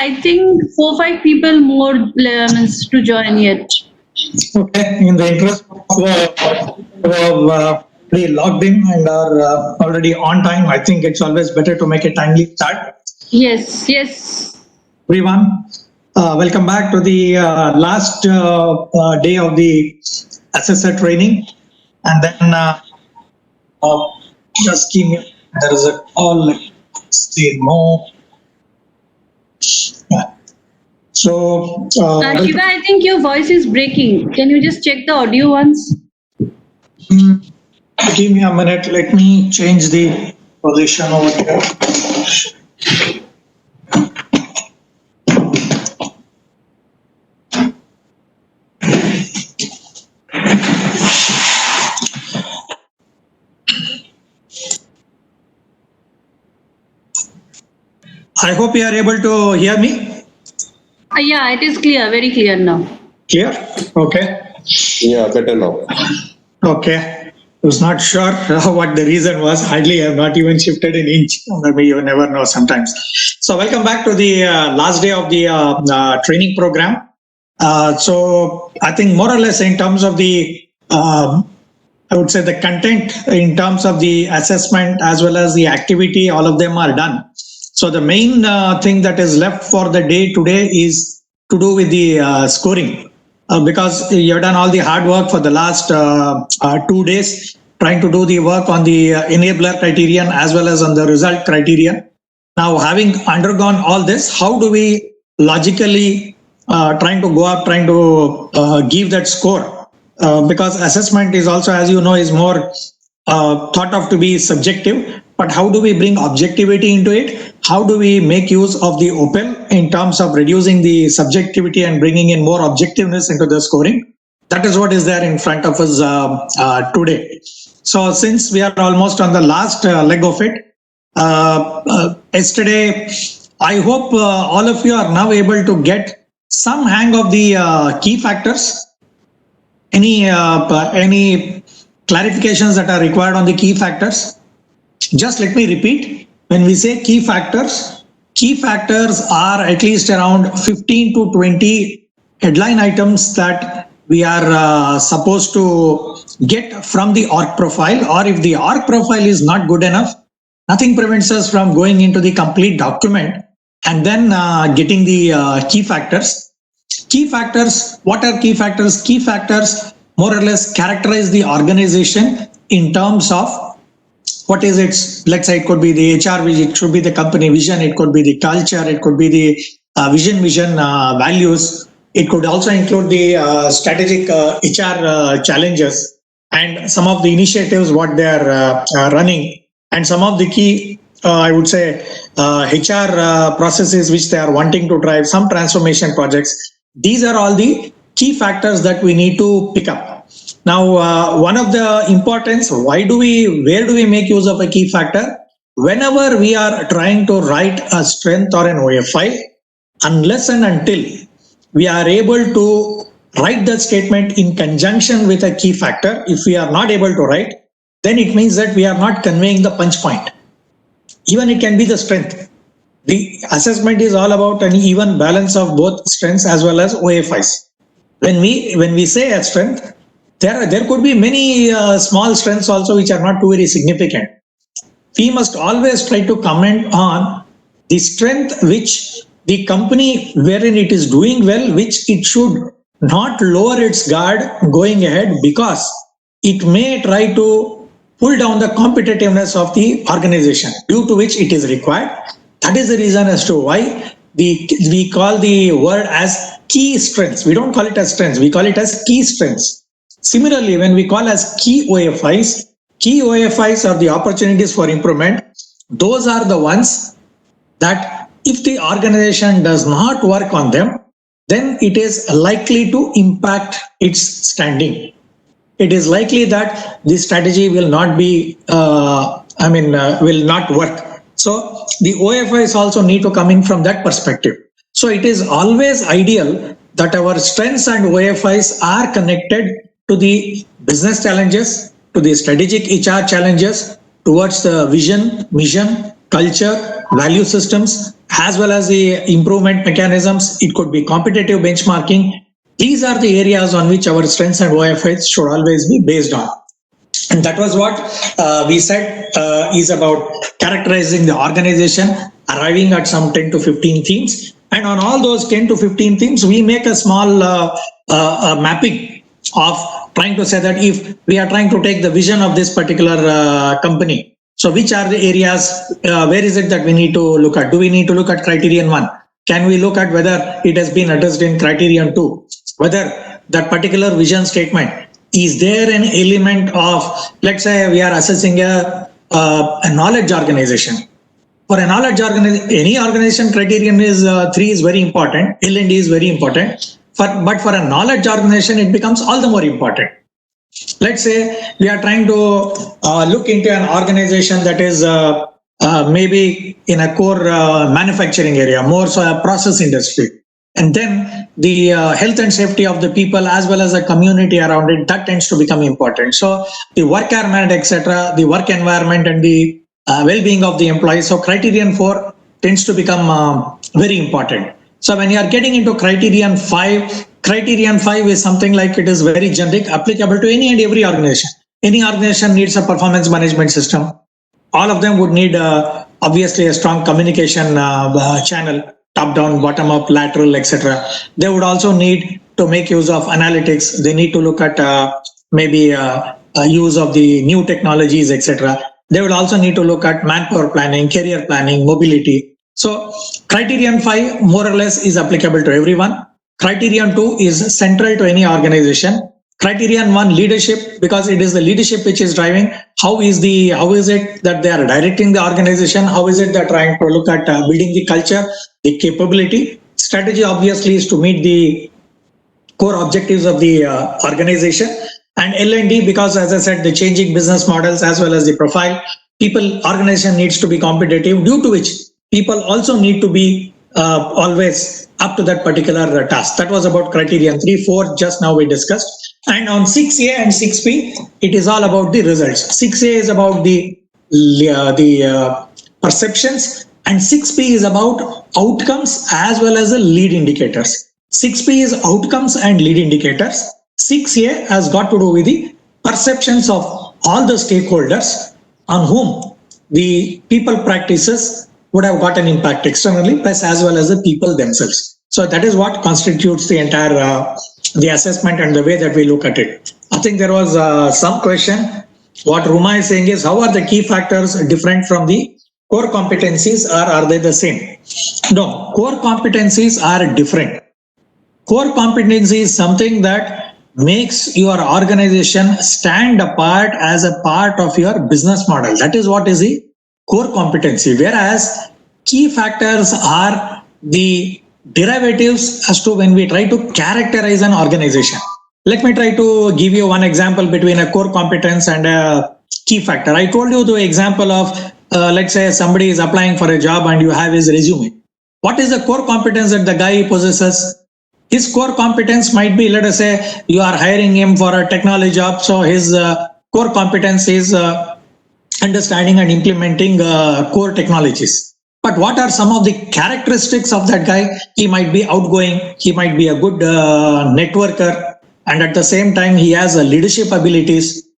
I think 4 5 people more means to join yet. Okay, in the interest of pretty logged in and are already on time, I think it's always better to make a timely start. Yes, yes. Everyone, welcome back to the last day of the assessor training. And then uh, just give me, there is a call, let's see, no. Yeah. So, Shiva, I think your voice is breaking. Can you just check the audio once? give me a minute, let me change the position over here. I hope you are able to hear me. Yeah, it is clear, very clear now. Clear? Okay. Yeah, better now. Okay. I was not sure what the reason was. Hardly I have not even shifted an inch. Maybe you never know sometimes. So welcome back to the last day of the training program. So I think more or less in terms of the I would say the content in terms of the assessment as well as the activity, all of them are done. So the main thing that is left for the day today is to do with the scoring. Because you've done all the hard work for the last 2 days, trying to do the work on the enabler criterion as well as on the result criterion. Now, having undergone all this, how do we logically trying to go up, trying to give that score? Because assessment is also, as you know, is more thought of to be subjective. But how do we bring objectivity into it? How do we make use of the OPEL in terms of reducing the subjectivity and bringing in more objectiveness into the scoring? That is what is there in front of us today. So since we are almost on the last leg of it, yesterday, I hope all of you are now able to get some hang of the key factors. Any clarifications that are required on the key factors? Just let me repeat. When we say key factors are at least around 15 to 20 headline items that we are supposed to get from the org profile, or if the org profile is not good enough, nothing prevents us from going into the complete document and then getting the key factors. Key factors, what are key factors? Key factors more or less characterize the organization in terms of what is its, let's say it could be the HR vision, it should be the company vision, it could be the culture, it could be the vision values. It could also include the strategic HR challenges and some of the initiatives what they are running, and some of the key, I would say, HR processes which they are wanting to drive, some transformation projects. These are all the key factors that we need to pick up. Now, one of the importance, where do we make use of a key factor? Whenever we are trying to write a strength or an OFI, unless and until we are able to write that statement in conjunction with a key factor, if we are not able to write, then it means that we are not conveying the punch point. Even it can be the strength. The assessment is all about an even balance of both strengths as well as OFIs. When we say a strength, there could be many small strengths also which are not too very significant. We must always try to comment on the strength which the company wherein it is doing well, which it should not lower its guard going ahead, because it may try to pull down the competitiveness of the organization, due to which it is required. That is the reason as to why we call the word as key strengths. We don't call it as strengths, we call it as key strengths. Similarly, when we call as key OFIs are the opportunities for improvement. Those are the ones that if the organization does not work on them, then it is likely to impact its standing. It is likely that the strategy will not be, will not work. So the OFIs also need to come in from that perspective. So it is always ideal that our strengths and OFIs are connected to the business challenges, to the strategic HR challenges, towards the vision, mission, culture, value systems, as well as the improvement mechanisms. It could be competitive benchmarking. These are the areas on which our strengths and OFIs should always be based on. And that was what we said is about characterizing the organization, arriving at some 10 to 15 themes. And on all those 10 to 15 themes, we make a small mapping of trying to say that if we are trying to take the vision of this particular company, so which are the areas, where is it that we need to look at? Do we need to look at criterion 1? Can we look at whether it has been addressed in criterion 2? Whether that particular vision statement, is there an element of, let's say we are assessing a knowledge organization. For a knowledge organization, any organization, criterion is 3 is very important, L&D is very important. But for a knowledge organization, it becomes all the more important. Let's say we are trying to look into an organization that is maybe in a core manufacturing area, more so a process industry. And then the health and safety of the people as well as the community around it, that tends to become important. So the work environment, etc., the work environment and the well-being of the employees. So criterion 4 tends to become very important. So when you are getting into criterion 5 is something like it is very generic, applicable to any and every organization. Any organization needs a performance management system. All of them would need obviously a strong communication channel, top down, bottom up, lateral, etc. They would also need to make use of analytics. They need to look at maybe use of the new technologies, etc. They would also need to look at manpower planning, career planning, mobility. So criterion 5 more or less is applicable to everyone. Criterion 2 is central to any organization. Criterion 1, leadership, because it is the leadership which is driving. How is it that they are directing the organization? How is it they're trying to look at building the culture, the capability? Strategy obviously is to meet the core objectives of the organization. And L&D, because as I said, the changing business models as well as the profile, organization needs to be competitive, due to which people also need to be always up to that particular task. That was about criterion 3, 4, just now we discussed. And on 6A and 6P, it is all about the results. 6A is about the perceptions, and 6P is about outcomes as well as the lead indicators. 6P is outcomes and lead indicators. 6A has got to do with the perceptions of all the stakeholders on whom the people practices would have got an impact externally, plus as well as the people themselves. So that is what constitutes the entire the assessment and the way that we look at it. I think there was some question. What Ruma is saying is, how are the key factors different from the core competencies, or are they the same? No, core competencies are different. Core competency is something that makes your organization stand apart as a part of your business model. That is what is the core competency. Whereas key factors are the derivatives as to when we try to characterize an organization. Let me try to give you one example between a core competence and a key factor. I told you the example of, let's say somebody is applying for a job and you have his resume. What is the core competence that the guy possesses? His core competence might be, let us say, you are hiring him for a technology job. So his core competence is understanding and implementing core technologies. But what are some of the characteristics of that guy? He might be outgoing. He might be a good networker. And at the same time, he has leadership abilities.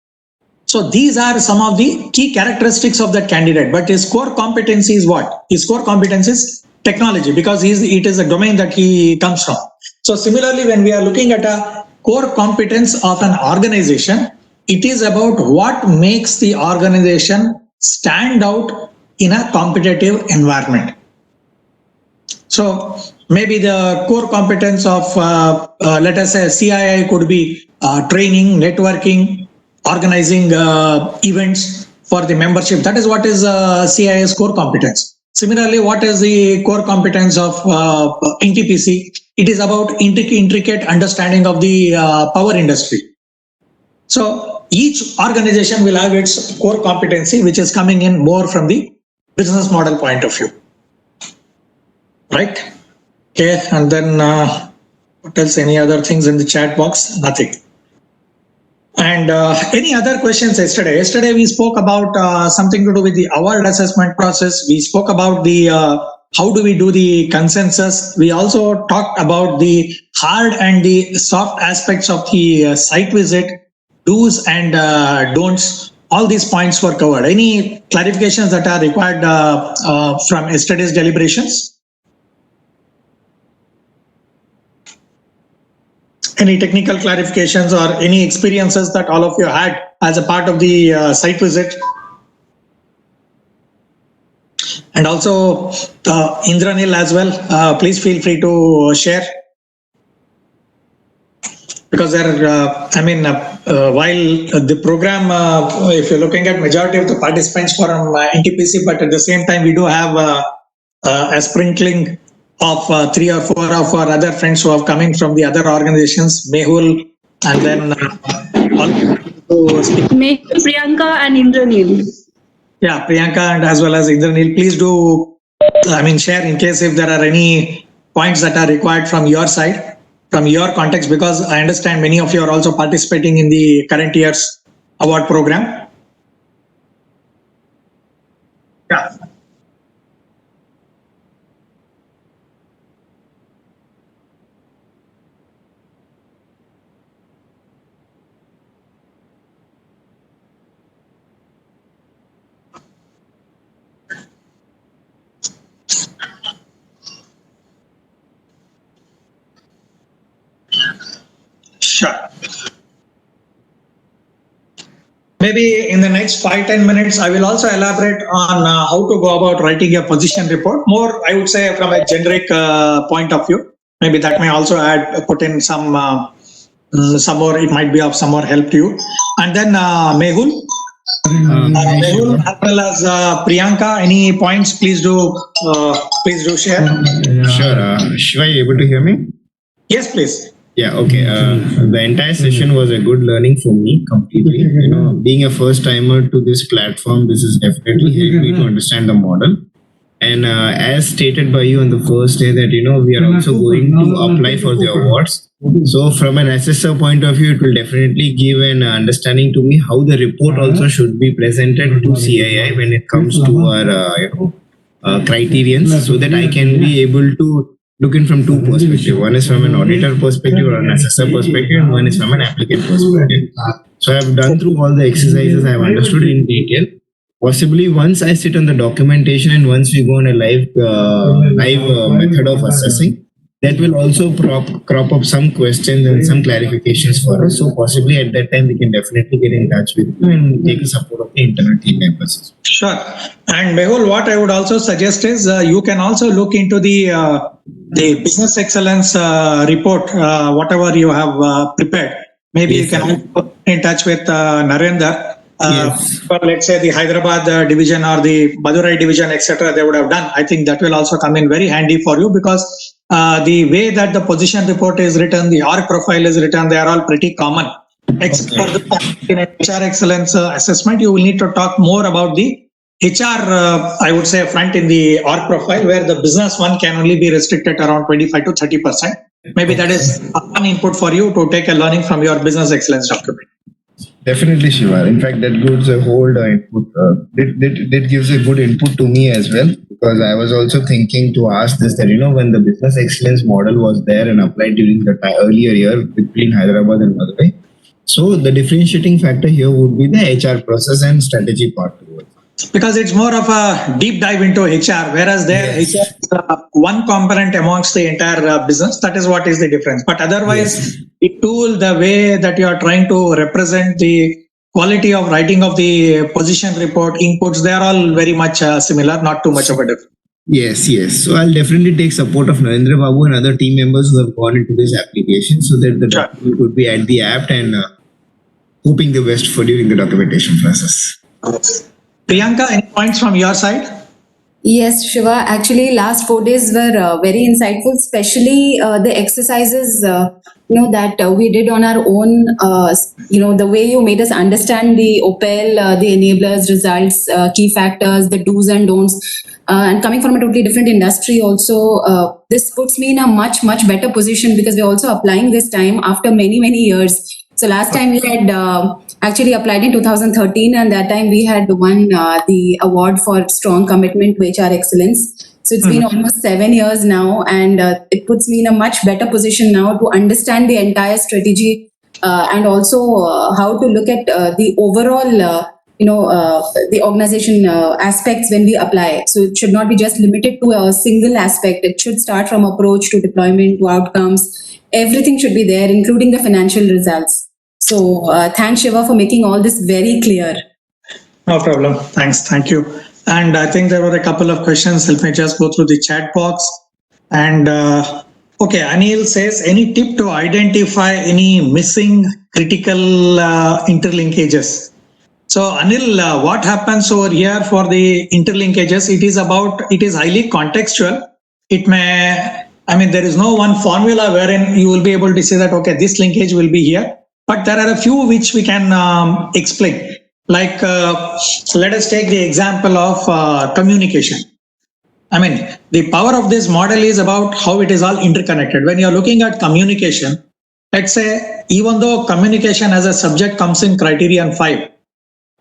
So these are some of the key characteristics of that candidate. But his core competency is what? His core competence is technology, because it is a domain that he comes from. So similarly, when we are looking at a core competence of an organization, it is about what makes the organization stand out in a competitive environment. So maybe the core competence of, let us say, CII could be training, networking, organizing events for the membership. That is what is CII's core competence. Similarly, what is the core competence of NTPC? It is about intricate understanding of the power industry. So each organization will have its core competency, which is coming in more from the business model point of view. Right? Okay, and then what else? Any other things in the chat box? Nothing. And any other questions yesterday? Yesterday we spoke about something to do with the award assessment process. We spoke about the how do we do the consensus. We also talked about the hard and the soft aspects of the site visit, do's and don'ts. All these points were covered. Any clarifications that are required from yesterday's deliberations? Any technical clarifications or any experiences that all of you had as a part of the site visit? And also Indranil as well, please feel free to share. Because there, while the program, if you're looking at majority of the participants from NTPC, but at the same time, we do have a sprinkling of 3 or 4 of our other friends who are coming from the other organizations, Mehul, and then all speak. Mehul, Priyanka and Indranil. Yeah, Priyanka and as well as Indranil, please do, share in case if there are any points that are required from your side, from your context, because I understand many of you are also participating in the current year's award program. Yeah. Sure. Maybe in the next 5-10 minutes, I will also elaborate on how to go about writing a position report. More, I would say, from a generic point of view. Maybe that may also put in some more. It might be of some more help to you. And then Mehul, Mehul as well as Priyanka. Any points? Please do share. Sure. Shiva, you able to hear me? Yes, please. Yeah, okay. The entire session was a good learning for me completely. You know, being a first timer to this platform, this has definitely helped me to understand the model. And as stated by you on the first day that, you know, we are also going to apply for the awards. So from an assessor point of view, it will definitely give an understanding to me how the report also should be presented to CII when it comes to our criterions, so that I can be able to look in from two perspectives. One is from an auditor perspective or an assessor perspective, and one is from an applicant perspective. So I've done through all the exercises, I've understood in detail. Possibly once I sit on the documentation and once we go on a live method of assessing, that will also crop up some questions and some clarifications for us. So possibly at that time we can definitely get in touch with you and take the support of the internal team members. Sure. And Mehul, what I would also suggest is you can also look into the business excellence report, whatever you have prepared. Maybe yes, you can put in touch with Narendra. Yes. For let's say the Hyderabad division or the Madurai division, etc., they would have done. I think that will also come in very handy for you, because the way that the position report is written, the org profile is written, they are all pretty common. Except for the in HR excellence assessment, you will need to talk more about the HR, I would say, front in the org profile, where the business one can only be restricted around 25 to 30%. Maybe that is one input for you to take a learning from your business excellence document. Definitely, Shiva. In fact, that gives a whole input. That gives a good input to me as well, because I was also thinking to ask this, that, you know, when the business excellence model was there and applied during the earlier year between Hyderabad and Madurai, so the differentiating factor here would be the HR process and strategy part towards. Because it's more of a deep dive into HR, whereas there yes, HR is one component amongst the entire business. That is what is the difference. But otherwise, yes, the tool, the way that you are trying to represent the quality of writing of the position report inputs, they are all very much similar, not too much of a difference. Yes, yes. So I'll definitely take support of Narendra Babu and other team members who have gone into this application, so that the document could be at the apt and hoping the best for during the documentation process. Priyanka, any points from your side? Yes, Shiva. Actually, last 4 days were very insightful, especially the exercises, that we did on our own. The way you made us understand the OPEL, the enablers, results, key factors, the do's and don'ts. And coming from a totally different industry also, this puts me in a much, much better position, because we're also applying this time after many, many years. So last time we had actually applied in 2013, and that time we had won the award for strong commitment to HR excellence. So it's been almost 7 years now, and it puts me in a much better position now to understand the entire strategy and also how to look at the overall the organization aspects when we apply. So it should not be just limited to a single aspect. It should start from approach to deployment to outcomes. Everything should be there, including the financial results. So thanks, Shiva, for making all this very clear. No problem. Thanks. Thank you. And I think there were a couple of questions. Let me just go through the chat box. And okay, Anil says, any tip to identify any missing critical interlinkages? So Anil, what happens over here for the interlinkages? It is highly contextual. There is no one formula wherein you will be able to say that, okay, this linkage will be here. But there are a few which we can explain. Like, let us take the example of communication. The power of this model is about how it is all interconnected. When you're looking at communication, let's say, even though communication as a subject comes in criterion 5,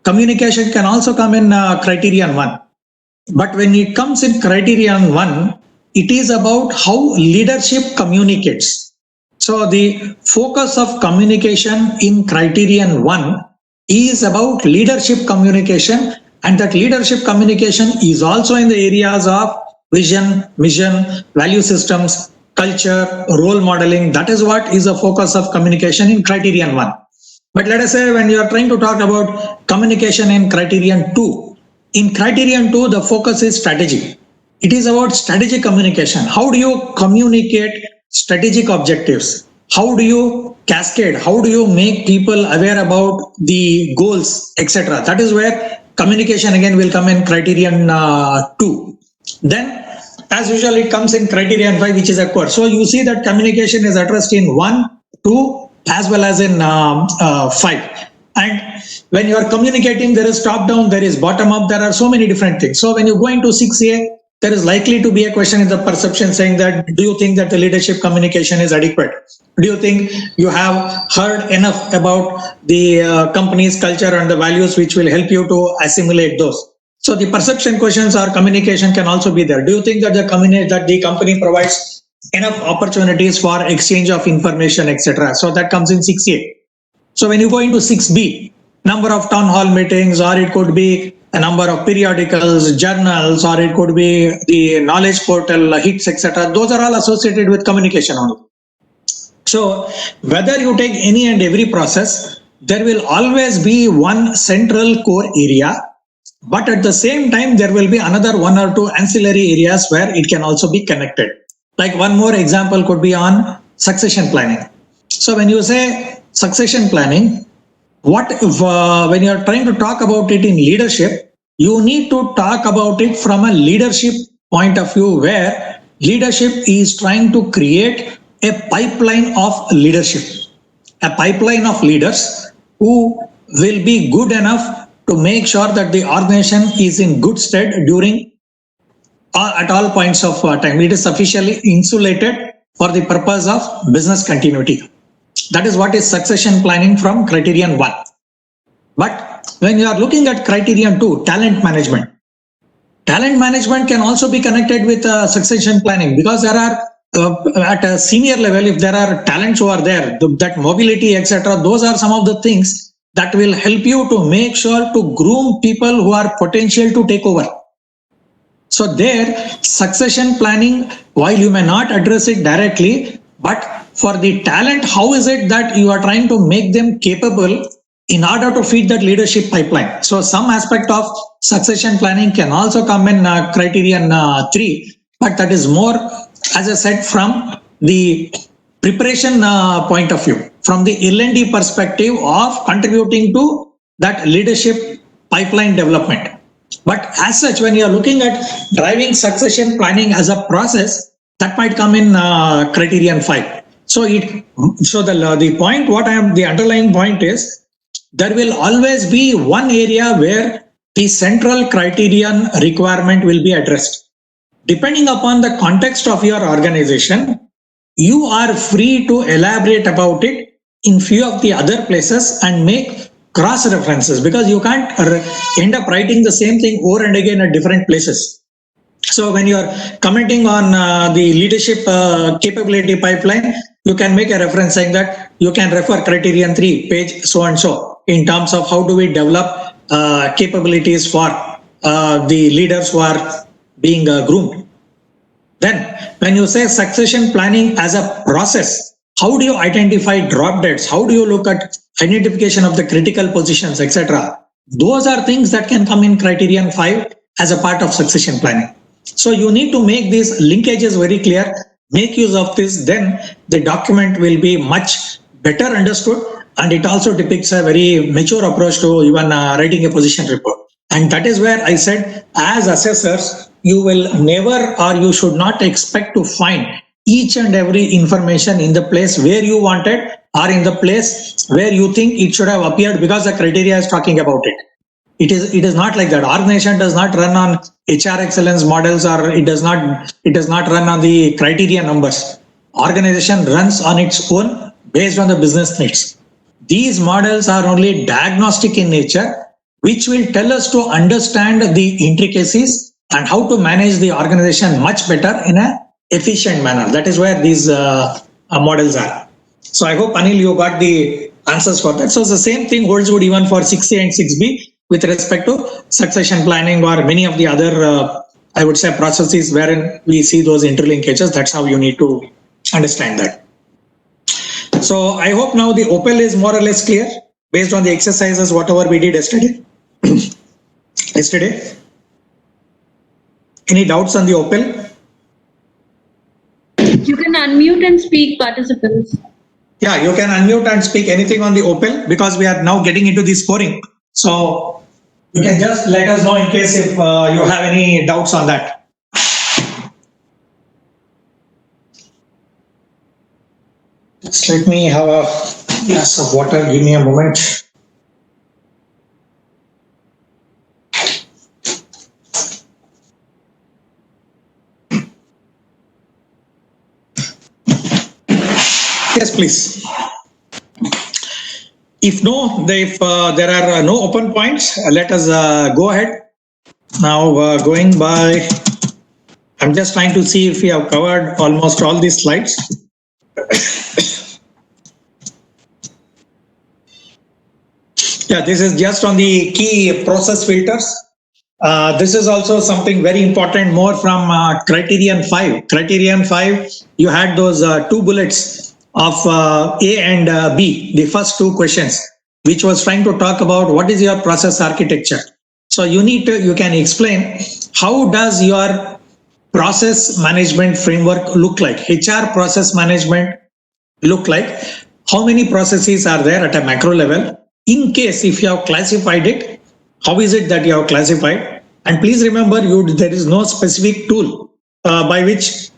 communication can also come in criterion 1. But when it comes in criterion 1, it is about how leadership communicates. So the focus of communication in criterion 1 is about leadership communication, and that leadership communication is also in the areas of vision, mission, value systems, culture, role modeling. That is what is the focus of communication in criterion 1. But let us say when you are trying to talk about communication in criterion 2, in criterion 2, the focus is strategy. It is about strategic communication. How do you communicate strategic objectives? How do you cascade? How do you make people aware about the goals, etc.? That is where communication again will come in criterion 2. Then, as usual, it comes in criterion 5, which is a core. So you see that communication is addressed in 1, 2, as well as in 5. And when you are communicating, there is top down, there is bottom up, there are so many different things. So when you go into 6A, there is likely to be a question in the perception saying that, do you think that the leadership communication is adequate? Do you think you have heard enough about the company's culture and the values which will help you to assimilate those? So the perception questions or communication can also be there. Do you think that the company provides enough opportunities for exchange of information, etc.? So that comes in 6A. So when you go into 6B, number of town hall meetings, or it could be a number of periodicals, journals, or it could be the knowledge portal hits, etc. Those are all associated with communication only. So whether you take any and every process, there will always be one central core area, but at the same time, there will be another 1 or 2 ancillary areas where it can also be connected. Like one more example could be on succession planning. So when you say succession planning, when you are trying to talk about it in leadership, you need to talk about it from a leadership point of view, where leadership is trying to create a pipeline of leadership, a pipeline of leaders who will be good enough to make sure that the organization is in good stead during at all points of time. It is sufficiently insulated for the purpose of business continuity. That is what is succession planning from criterion 1. But when you are looking at criterion 2, talent management can also be connected with succession planning, because there are at a senior level, if there are talents who are there, that mobility, etc., those are some of the things that will help you to make sure to groom people who are potential to take over. So there, succession planning, while you may not address it directly, but for the talent, how is it that you are trying to make them capable in order to feed that leadership pipeline? So some aspect of succession planning can also come in criterion 3, but that is more, as I said, from the preparation point of view, from the L&D perspective of contributing to that leadership pipeline development. But as such, when you are looking at driving succession planning as a process, that might come in criterion 5. So the underlying point is, there will always be one area where the central criterion requirement will be addressed. Depending upon the context of your organization, you are free to elaborate about it in few of the other places and make cross references, because you can't end up writing the same thing over and again at different places. So when you are commenting on the leadership capability pipeline, you can make a reference saying that you can refer criterion 3, page so and so, in terms of how do we develop capabilities for the leaders who are being groomed. Then when you say succession planning as a process, how do you identify drop deads? How do you look at identification of the critical positions, etc.? Those are things that can come in criterion 5 as a part of succession planning. So you need to make these linkages very clear, make use of this, then the document will be much better understood, and it also depicts a very mature approach to even writing a position report. And that is where I said, as assessors, you will never, or you should not expect to find each and every information in the place where you wanted or in the place where you think it should have appeared because the criteria is talking about it. It is not like that. Organization does not run on HR excellence models, or it does not run on the criteria numbers. Organization runs on its own based on the business needs. These models are only diagnostic in nature, which will tell us to understand the intricacies and how to manage the organization much better in an efficient manner. That is where these models are. So I hope, Anil, you got the answers for that. So the same thing holds good even for 6A and 6B with respect to succession planning or many of the other, I would say, processes wherein we see those interlinkages. That's how you need to understand that. So I hope now the OPEL is more or less clear based on the exercises, whatever we did yesterday. Any doubts on the OPEL? You can unmute and speak, participants. Yeah, you can unmute and speak anything on the OPEL, because we are now getting into the scoring. So you can just let us know in case if you have any doubts on that. Just let me have a glass of water. Give me a moment. Yes, please. If there are no open points, let us go ahead. Now going by, I'm just trying to see if we have covered almost all these slides. Yeah, this is just on the key process filters. This is also something very important, more from criterion 5. Criterion 5, you had those 2 bullets of A and B, the first 2 questions, which was trying to talk about what is your process architecture. So you can explain how does your process management framework look like, HR process management look like, how many processes are there at a macro level. In case if you have classified it, how is it that you have classified? And please remember, there is no specific tool by which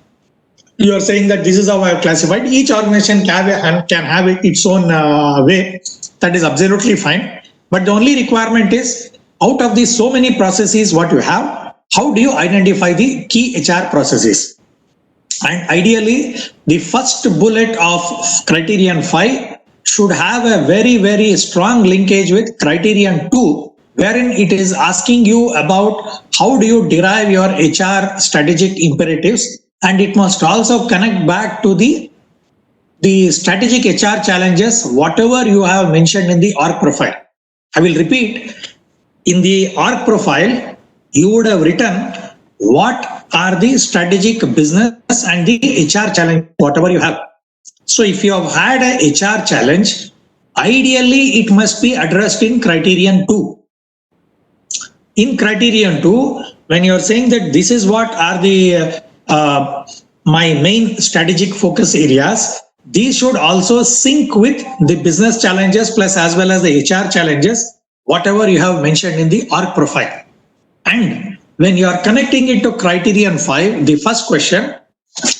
you are saying that this is how I have classified. Each organization can have its own way. That is absolutely fine. But the only requirement is, out of these so many processes what you have, how do you identify the key HR processes? And ideally, the first bullet of criterion 5 should have a very, very strong linkage with criterion 2, wherein it is asking you about how do you derive your HR strategic imperatives, and it must also connect back to the strategic HR challenges, whatever you have mentioned in the org profile. I will repeat, in the org profile, you would have written what are the strategic business and the HR challenge, whatever you have. So if you have had a HR challenge, ideally it must be addressed in criterion 2. In criterion 2, when you are saying that this is what are the my main strategic focus areas, these should also sync with the business challenges plus as well as the HR challenges, whatever you have mentioned in the org profile. And when you are connecting it to criterion 5, the first question,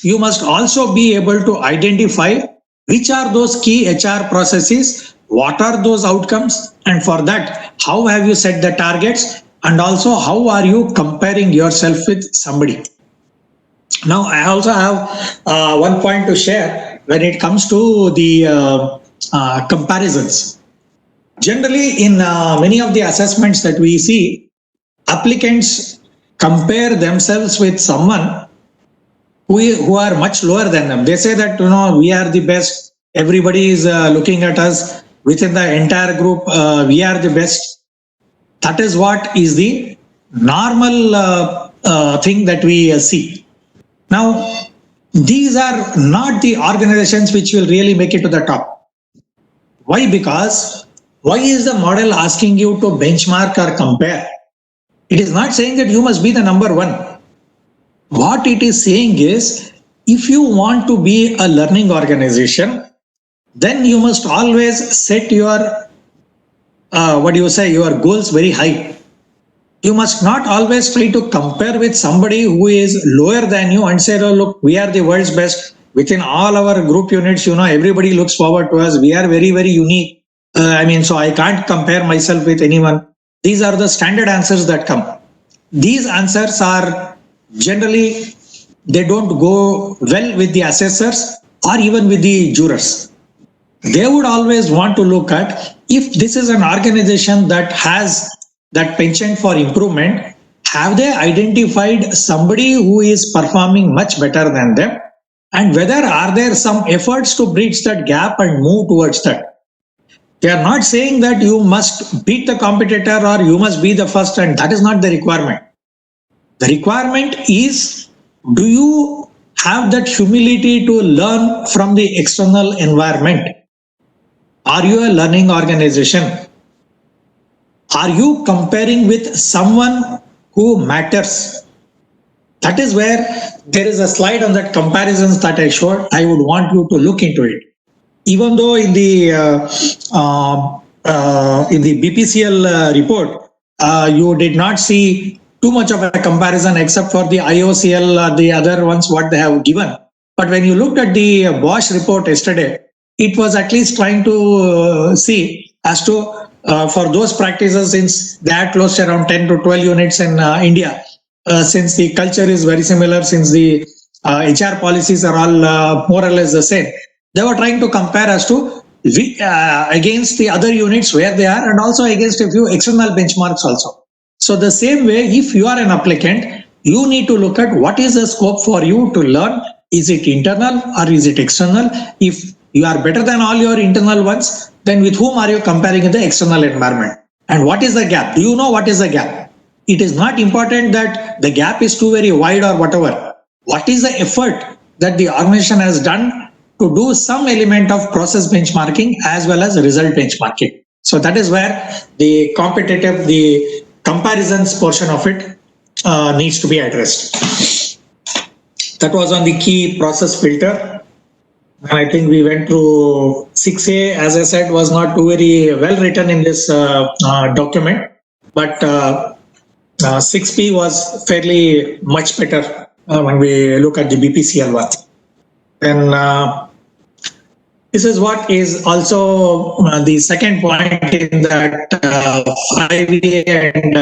you must also be able to identify which are those key HR processes, what are those outcomes, and for that, how have you set the targets, and also how are you comparing yourself with somebody. Now, I also have one point to share when it comes to the comparisons. Generally, in many of the assessments that we see, applicants compare themselves with someone who are much lower than them. They say that, we are the best. Everybody is looking at us within the entire group. We are the best. That is what is the normal thing that we see. Now, these are not the organizations which will really make it to the top. Why? Because why is the model asking you to benchmark or compare? It is not saying that you must be the number one. What it is saying is, if you want to be a learning organization, then you must always set your, your goals very high. You must not always try to compare with somebody who is lower than you and say, oh, look, we are the world's best. Within all our group units, everybody looks forward to us. We are very, very unique. So I can't compare myself with anyone. These are the standard answers that come. These answers are generally, they don't go well with the assessors or even with the jurors. They would always want to look at, if this is an organization that has that penchant for improvement, have they identified somebody who is performing much better than them? And whether are there some efforts to bridge that gap and move towards that? They are not saying that you must beat the competitor or you must be the first, and that is not the requirement. The requirement is, do you have that humility to learn from the external environment? Are you a learning organization? Are you comparing with someone who matters? That is where there is a slide on that comparisons that I showed. I would want you to look into it. Even though in the BPCL report, you did not see too much of a comparison except for the IOCL or the other ones what they have given. But when you looked at the Bosch report yesterday, it was at least trying to see as to for those practices, since they are close to around 10 to 12 units in India, since the culture is very similar, since the HR policies are all more or less the same, they were trying to compare as to against the other units where they are, and also against a few external benchmarks also. So the same way, if you are an applicant, you need to look at what is the scope for you to learn. Is it internal or is it external? If you are better than all your internal ones, then with whom are you comparing in the external environment? And what is the gap? Do you know what is the gap? It is not important that the gap is too very wide or whatever. What is the effort that the organization has done to do some element of process benchmarking as well as result benchmarking? So that is where the comparisons portion of it needs to be addressed. That was on the key process filter. And I think we went through 6A, as I said, was not too very well written in this document, but 6P was fairly much better when we look at the BPCL one. And this is what is also the second point in that 5A and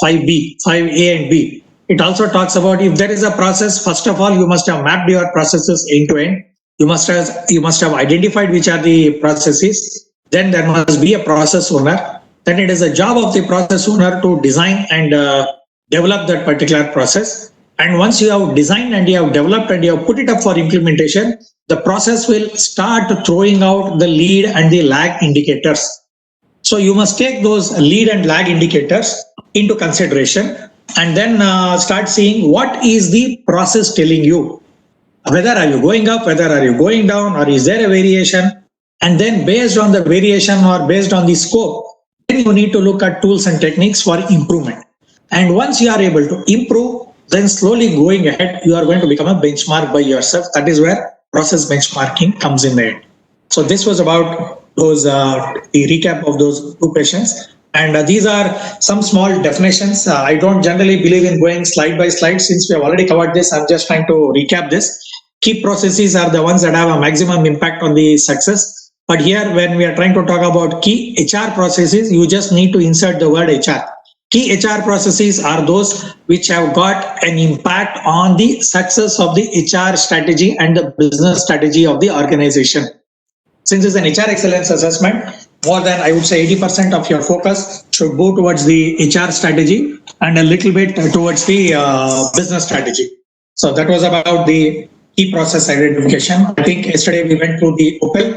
5B, 5A and B. It also talks about, if there is a process, first of all, you must have mapped your processes end to end. You must have identified which are the processes. Then there must be a process owner. Then it is a job of the process owner to design and develop that particular process. And once you have designed and you have developed and you have put it up for implementation, the process will start throwing out the lead and the lag indicators. So you must take those lead and lag indicators into consideration and then start seeing what is the process telling you. Whether are you going up, whether are you going down, or is there a variation? And then based on the variation or based on the scope, then you need to look at tools and techniques for improvement. And once you are able to improve, then slowly going ahead, you are going to become a benchmark by yourself. That is where process benchmarking comes in the end. So this was about those the recap of those two questions. And these are some small definitions. I don't generally believe in going slide by slide. Since we have already covered this, I'm just trying to recap this. Key processes are the ones that have a maximum impact on the success. But here, when we are trying to talk about key HR processes, you just need to insert the word HR. Key HR processes are those which have got an impact on the success of the HR strategy and the business strategy of the organization. since it's an HR excellence assessment, more than I would say 80% of your focus should go towards the HR strategy and a little bit towards the business strategy. So that was about the key process identification. I think yesterday we went through the OPEL.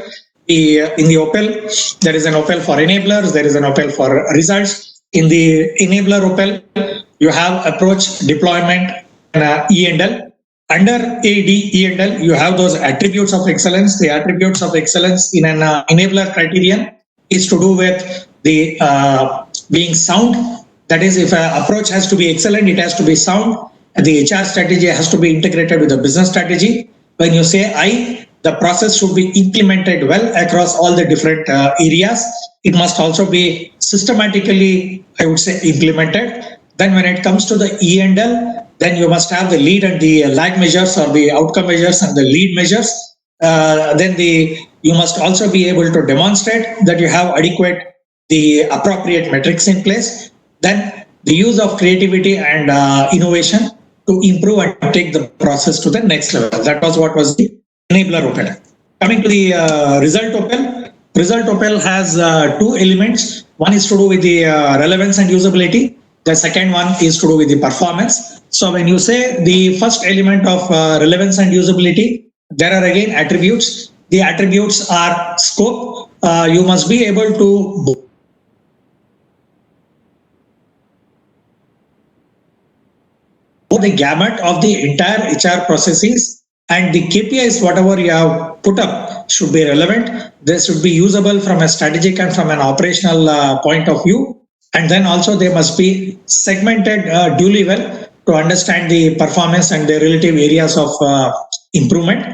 In the OPEL, there is an OPEL for enablers, there is an OPEL for results. In the enabler OPEL, you have approach, deployment, and E&L. Under AD, E&L, you have those attributes of excellence. The attributes of excellence in an enabler criterion is to do with the being sound. That is, if an approach has to be excellent, it has to be sound. The HR strategy has to be integrated with the business strategy. When you say I, the process should be implemented well across all the different areas. It must also be systematically, I would say, implemented. Then when it comes to the E&L, then you must have the lead and the lag measures, or the outcome measures and the lead measures. You must also be able to demonstrate that you have adequate, the appropriate metrics in place. Then the use of creativity and innovation to improve and take the process to the next level. That was what was the enabler OPEL. Coming to the result OPEL. Result OPEL has two elements. One is to do with the relevance and usability. The second one is to do with the performance. So when you say the first element of relevance and usability, there are again attributes. The attributes are scope. You must be able to the gamut of the entire HR processes, and the KPIs, whatever you have put up, should be relevant. They should be usable from a strategic and from an operational point of view. And then also they must be segmented duly well to understand the performance and the relative areas of improvement.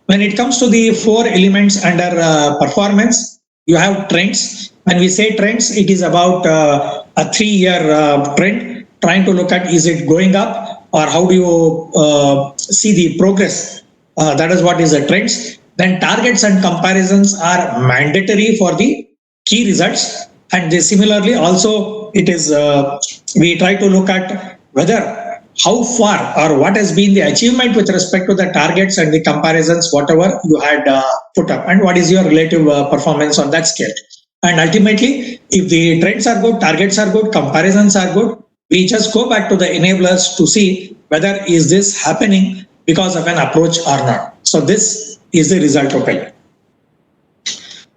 When it comes to the four elements under performance, you have trends. When we say trends, it is about a 3-year trend, trying to look at, is it going up, or how do you see the progress? That is what is the trends. Then targets and comparisons are mandatory for the key results. And they similarly also, it is we try to look at whether how far or what has been the achievement with respect to the targets and the comparisons, whatever you had put up, and what is your relative performance on that scale. And ultimately, if the trends are good, targets are good, comparisons are good, we just go back to the enablers to see whether is this happening because of an approach or not. So this is the result OPEL.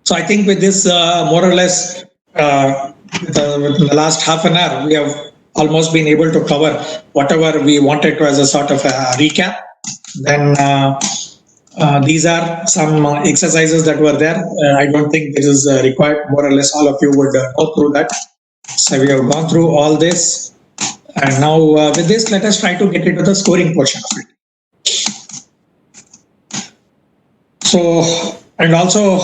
So I think with this more or less with the last half an hour, we have almost been able to cover whatever we wanted to as a sort of a recap. Then these are some exercises that were there. I don't think this is required. More or less all of you would go through that. So we have gone through all this. And now with this, let us try to get into the scoring portion of it. So, and also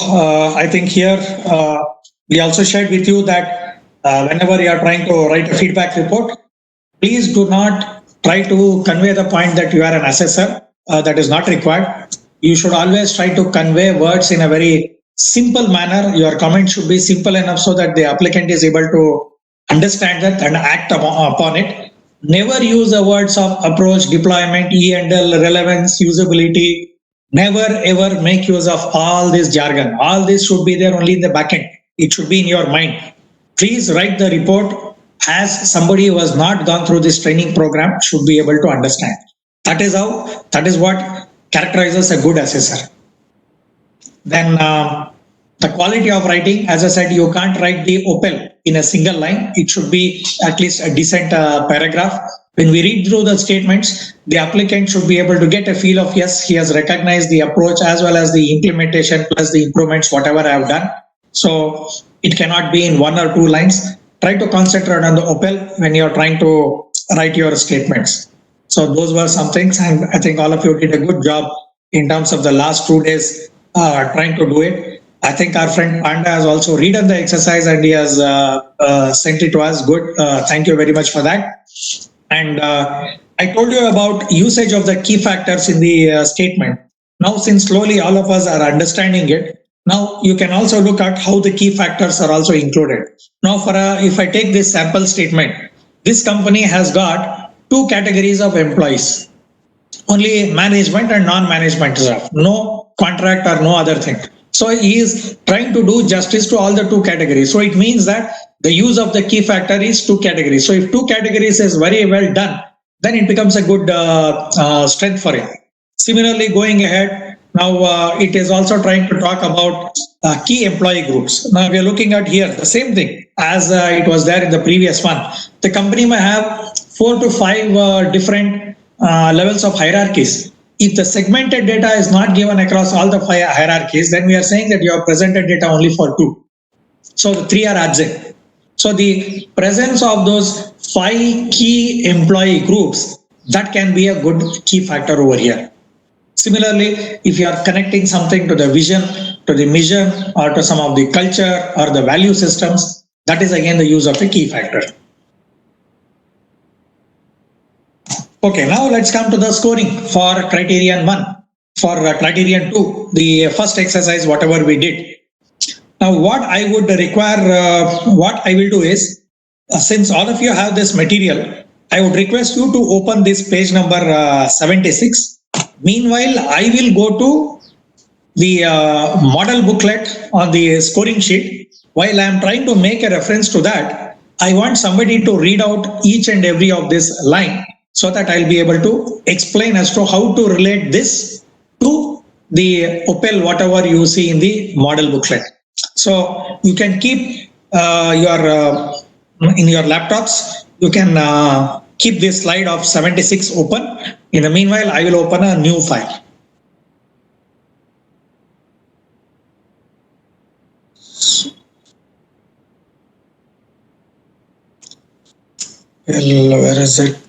I think here we also shared with you that whenever you are trying to write a feedback report, please do not try to convey the point that you are an assessor. That is not required. You should always try to convey words in a very simple manner. Your comment should be simple enough so that the applicant is able to understand that and act upon it. Never use the words of approach, deployment, E&L, relevance, usability. Never ever make use of all this jargon. All this should be there only in the back end. It should be in your mind. Please write the report as somebody who has not gone through this training program should be able to understand. That is what characterizes a good assessor. Then the quality of writing, as I said, you can't write the OPEL in a single line. It should be at least a decent paragraph. When we read through the statements, the applicant should be able to get a feel of, yes, he has recognized the approach as well as the implementation plus the improvements, whatever I have done. So it cannot be in 1 or 2 lines. Try to concentrate on the OPEL when you are trying to write your statements. So those were some things, and I think all of you did a good job in terms of the last 2 days trying to do it. I think our friend Panda has also read the exercise and he has sent it to us. Good. Thank you very much for that. And I told you about usage of the key factors in the statement. Now, since slowly all of us are understanding it, now you can also look at how the key factors are also included. Now, if I take this sample statement, this company has got 2 categories of employees. Only management and non-management staff. No contract or no other thing. So he is trying to do justice to all the two categories. So it means that the use of the key factor is two categories. So if two categories is very well done, then it becomes a good strength for him. Similarly, going ahead, now it is also trying to talk about key employee groups. Now we are looking at here the same thing as it was there in the previous one. The company may have 4 to 5 different levels of hierarchies. If the segmented data is not given across all the 5 hierarchies, then we are saying that you have presented data only for 2. So the 3 are absent. So the presence of those 5 key employee groups, that can be a good key factor over here. Similarly, if you are connecting something to the vision, to the mission, or to some of the culture or the value systems, that is again the use of a key factor. Okay, now let's come to the scoring for criterion 1. For criterion 2, the first exercise, whatever we did. Now, what I would require, what I will do is, since all of you have this material, I would request you to open this page number 76. Meanwhile, I will go to the model booklet on the scoring sheet. While I am trying to make a reference to that, I want somebody to read out each and every of this line so that I'll be able to explain as to how to relate this to the OPEL, whatever you see in the model booklet. So you can keep in your laptops, you can keep this slide of 76 open. In the meanwhile, I will open a new file. Well, where is it?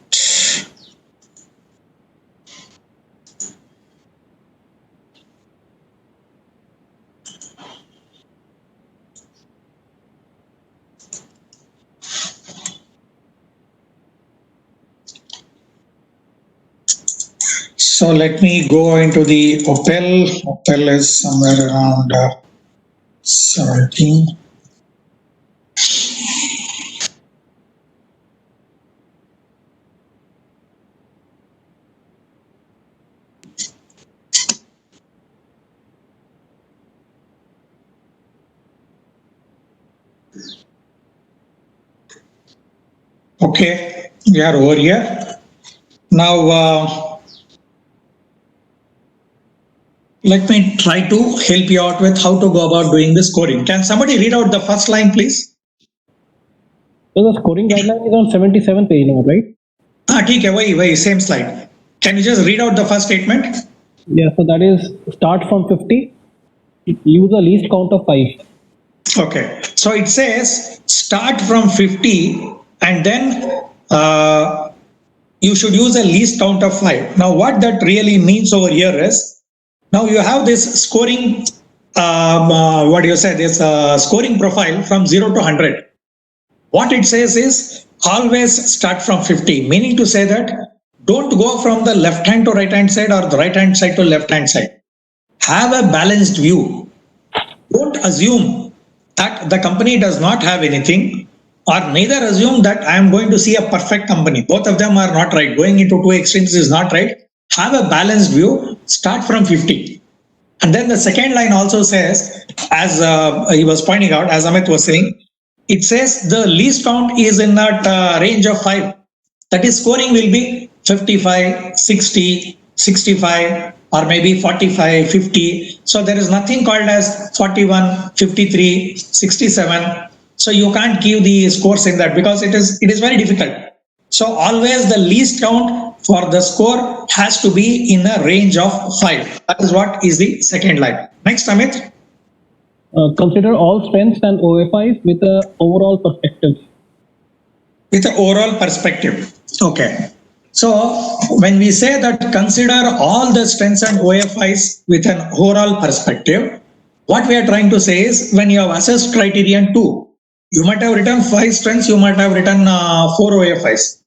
So let me go into the OPEL. OPEL is somewhere around 17. Okay, we are over here. Now, let me try to help you out with how to go about doing the scoring. Can somebody read out the first line, please? So the scoring guideline is on 77th page now, right? ठीक है, वही same slide. Can you just read out the first statement? Yeah, so that is start from 50, use a least count of 5. Okay, so it says start from 50 and then you should use a least count of 5. Now what that really means over here is, now you have this scoring, this scoring profile from 0 to 100. What it says is always start from 50, meaning to say that don't go from the left hand to right hand side or the right hand side to left hand side. Have a balanced view. Don't assume that the company does not have anything, or neither assume that I am going to see a perfect company. Both of them are not right. Going into two extremes is not right. Have a balanced view. Start from 50. And then the second line also says, as he was pointing out, as Amit was saying, it says the least count is in that range of 5. That is, scoring will be 55, 60, 65, or maybe 45, 50. So there is nothing called as 41, 53, 67. So you can't give the scores in that because it is very difficult. So always the least count for the score has to be in a range of 5. That is what is the second line. Next, Amit. Consider all strengths and OFIs with an overall perspective. With an overall perspective. Okay. So when we say that consider all the strengths and OFIs with an overall perspective, what we are trying to say is when you have assessed criterion 2, you might have written 5 strengths, you might have written 4 OFIs.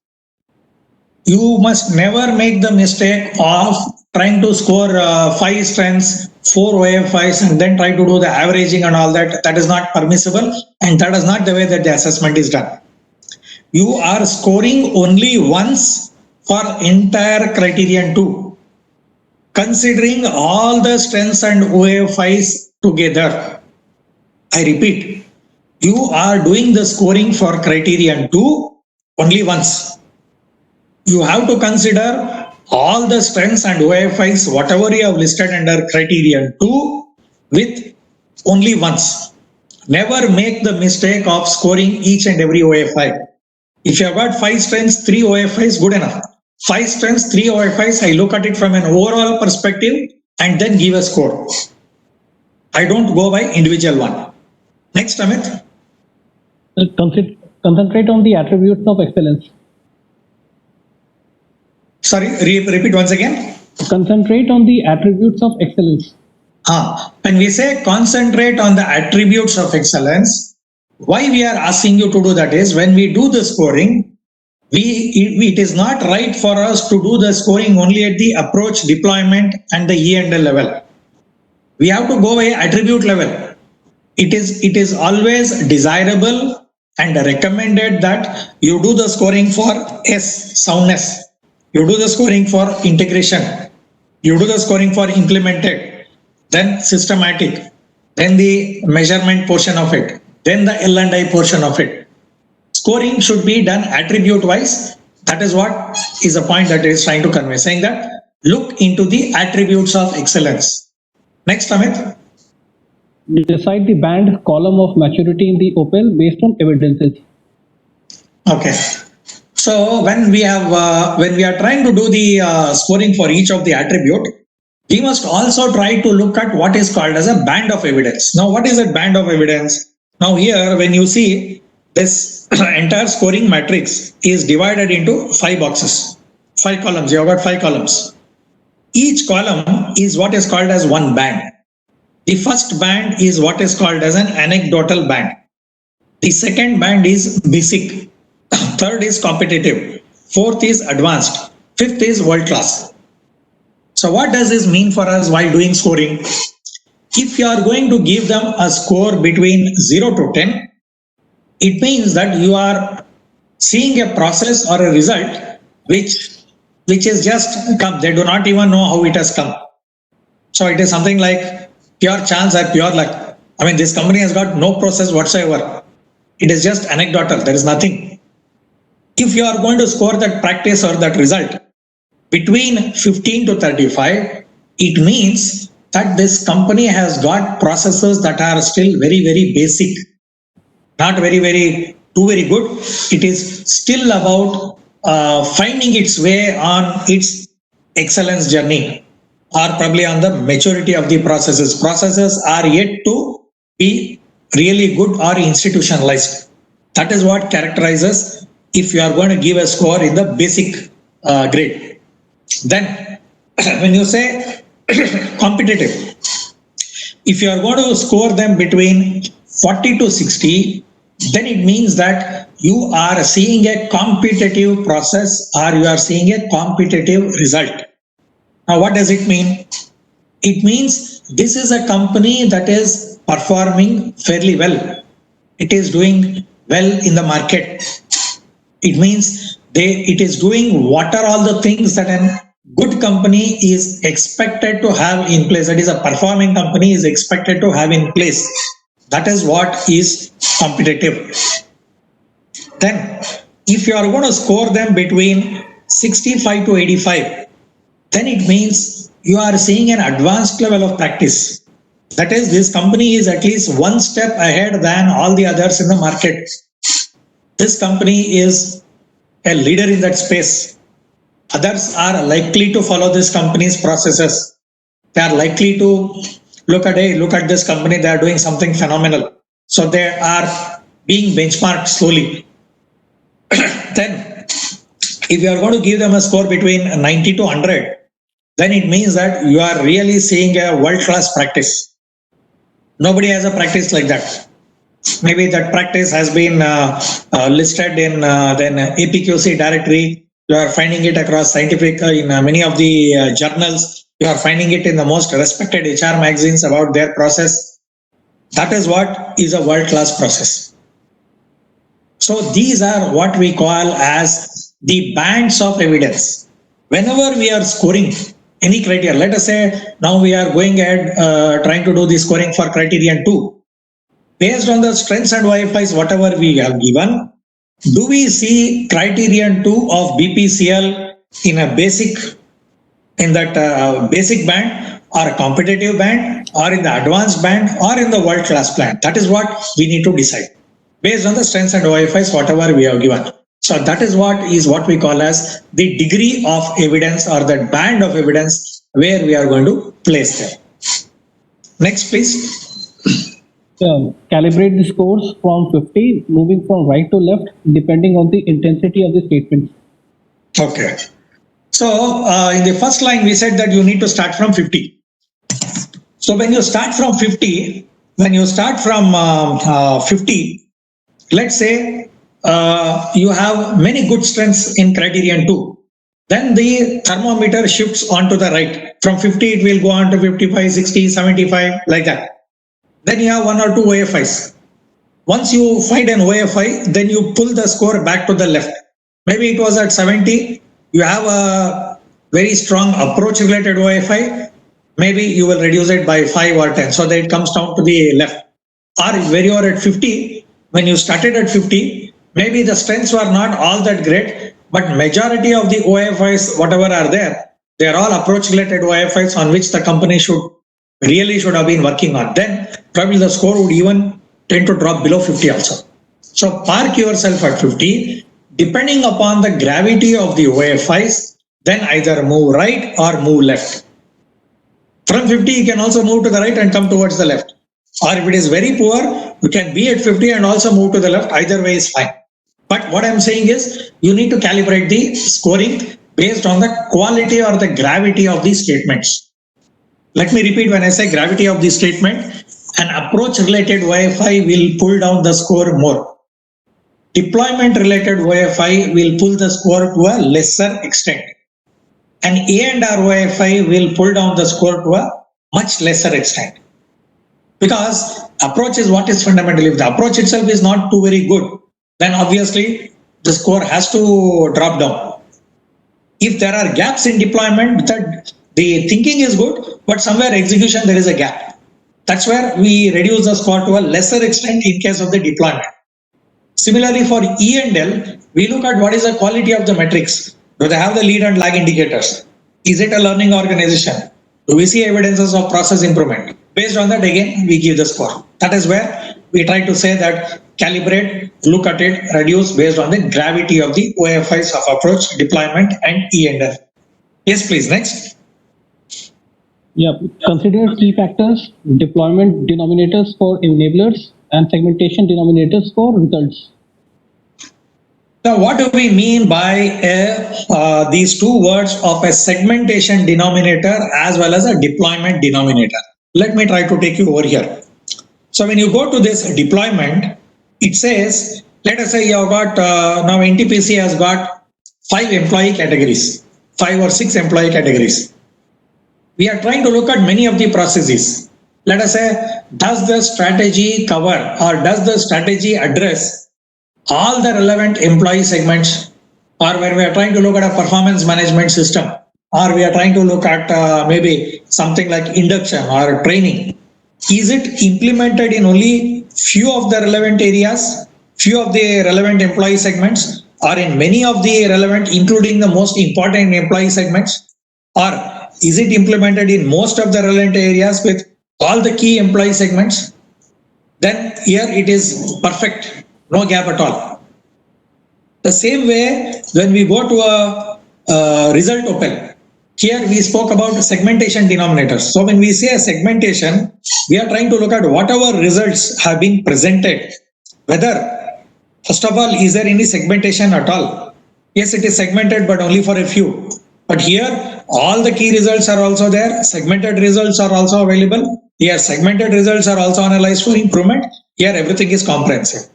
You must never make the mistake of trying to score 5 strengths, 4 OFIs, and then try to do the averaging and all that. That is not permissible, and that is not the way that the assessment is done. You are scoring only once for entire criterion 2, considering all the strengths and OFIs together. I repeat, you are doing the scoring for criterion 2 only once. You have to consider all the strengths and OFIs, whatever you have listed under criterion 2 with only once. Never make the mistake of scoring each and every OFI. If you have got 5 strengths, 3 OFIs, good enough. 5 strengths, 3 OFIs, I look at it from an overall perspective and then give a score. I don't go by individual one. Next, Amit. Concentrate on the attributes of excellence. Sorry, repeat once again. Concentrate on the attributes of excellence. When we say concentrate on the attributes of excellence, why we are asking you to do that is when we do the scoring, it is not right for us to do the scoring only at the approach, deployment and the E&L level. We have to go by attribute level. It is always desirable and recommended that you do the scoring for S, soundness. You do the scoring for integration. You do the scoring for implemented, then systematic, then the measurement portion of it, then the L&I portion of it. Scoring should be done attribute wise. That is what is the point that it is trying to convey, saying that look into the attributes of excellence. Next, Amit. Decide the band column of maturity in the OPEL based on evidences. Okay. So when we are trying to do the scoring for each of the attribute, we must also try to look at what is called as a band of evidence. Now, what is a band of evidence? Now here, when you see this entire scoring matrix is divided into 5 boxes, 5 columns. You have got 5 columns. Each column is what is called as one band. The first band is what is called as an anecdotal band. The second band is basic. Third is competitive. Fourth is advanced. Fifth is world class. So what does this mean for us while doing scoring? If you are going to give them a score between 0 to 10, it means that you are seeing a process or a result which is just come. They do not even know how it has come. So it is something like pure chance or pure luck. I mean, this company has got no process whatsoever. It is just anecdotal. There is nothing. If you are going to score that practice or that result between 15 to 35, it means that this company has got processes that are still very, very basic. Not very good. It is still about finding its way on its excellence journey, or probably on the maturity of the processes. Processes are yet to be really good or institutionalized. That is what characterizes if you are going to give a score in the basic grade. Then when you say competitive, if you are going to score them between 40 to 60, then it means that you are seeing a competitive process or you are seeing a competitive result. Now, what does it mean? It means this is a company that is performing fairly well. It is doing well in the market. It means it is doing what are all the things that a good company is expected to have in place. That is, a performing company is expected to have in place. That is what is competitive. Then, if you are going to score them between 65 to 85, then it means you are seeing an advanced level of practice. That is, this company is at least one step ahead than all the others in the market. This company is a leader in that space. Others are likely to follow this company's processes. They are likely to look at this company, they are doing something phenomenal. So they are being benchmarked slowly. Then, if you are going to give them a score between 90 to 100, then it means that you are really seeing a world-class practice. Nobody has a practice like that. Maybe that practice has been listed in the APQC directory. You are finding it across scientific in many of the journals. You are finding it in the most respected HR magazines about their process. That is what is a world-class process. So these are what we call as the bands of evidence. Whenever we are scoring, any criteria. Let us say now we are going ahead trying to do the scoring for criterion 2. Based on the strengths and OFIs, whatever we have given, do we see criterion 2 of BPCL in a basic, in that basic band or a competitive band or in the advanced band or in the world class band? That is what we need to decide based on the strengths and OFIs, whatever we have given. So that is what we call as the degree of evidence or the band of evidence where we are going to place them. Next, please. Calibrate the scores from 50, moving from right to left, depending on the intensity of the statements. Okay. So in the first line, we said that you need to start from 50. So when you start from 50, let's say you have many good strengths in criterion 2. Then the thermometer shifts on to the right. From 50, it will go on to 55, 60, 75, like that. Then you have 1 or 2 OFIs. Once you find an OFI, then you pull the score back to the left. Maybe it was at 70. You have a very strong approach related OFI. Maybe you will reduce it by 5 or 10 so that it comes down to the left. Or when you are at 50, when you started at 50, maybe the strengths were not all that great, but majority of the OFIs, whatever are there, they are all approach related OFIs on which the company should have been working on. Then probably the score would even tend to drop below 50 also. So park yourself at 50. Depending upon the gravity of the OFIs, then either move right or move left. From 50, you can also move to the right and come towards the left. Or if it is very poor, you can be at 50 and also move to the left. Either way is fine. But what I'm saying is you need to calibrate the scoring based on the quality or the gravity of the statements. Let me repeat, when I say gravity of the statement, an approach related OFI will pull down the score more. Deployment related OFI will pull the score to a lesser extent. An A&R OFI will pull down the score to a much lesser extent. Because approach is what is fundamental. If the approach itself is not too very good, then obviously the score has to drop down. If there are gaps in deployment, that the thinking is good, but somewhere execution there is a gap. That's where we reduce the score to a lesser extent in case of the deployment. Similarly, for E&L, we look at what is the quality of the metrics. Do they have the lead and lag indicators? Is it a learning organization? Do we see evidences of process improvement? Based on that, again, we give the score. That is where we try to say that calibrate, look at it, reduce based on the gravity of the OFIs of approach, deployment, and E&L. Yes, please. Next. Yeah, consider key factors, deployment denominators for enablers, and segmentation denominators for results. Now, what do we mean by these two words of a segmentation denominator as well as a deployment denominator? Let me try to take you over here. So when you go to this deployment, it says, let us say you have got, now NTPC has got 5 employee categories, 5 or 6 employee categories. We are trying to look at many of the processes. Let us say, does the strategy cover or does the strategy address all the relevant employee segments? Or when we are trying to look at a performance management system, or we are trying to look at maybe something like induction or training, is it implemented in only few of the relevant areas, few of the relevant employee segments, or in many of the relevant, including the most important employee segments? Or is it implemented in most of the relevant areas with all the key employee segments? Then here it is perfect, no gap at all. The same way, when we go to a result open, here we spoke about segmentation denominators. So when we say a segmentation, we are trying to look at whatever results have been presented, whether, first of all, is there any segmentation at all? Yes, it is segmented, but only for a few. But here, all the key results are also there. Segmented results are also available. Here, segmented results are also analyzed for improvement. Here, everything is comprehensive.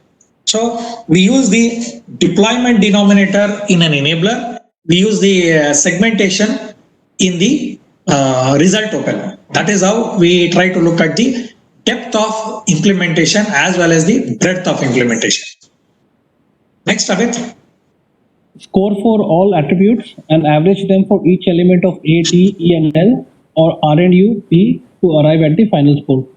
So we use the deployment denominator in an enabler. We use the segmentation in the result open. That is how we try to look at the depth of implementation as well as the breadth of implementation. Next, Amit. score for all attributes and average them for each element of A, D, E, and L, or R and U, P to arrive at the final score.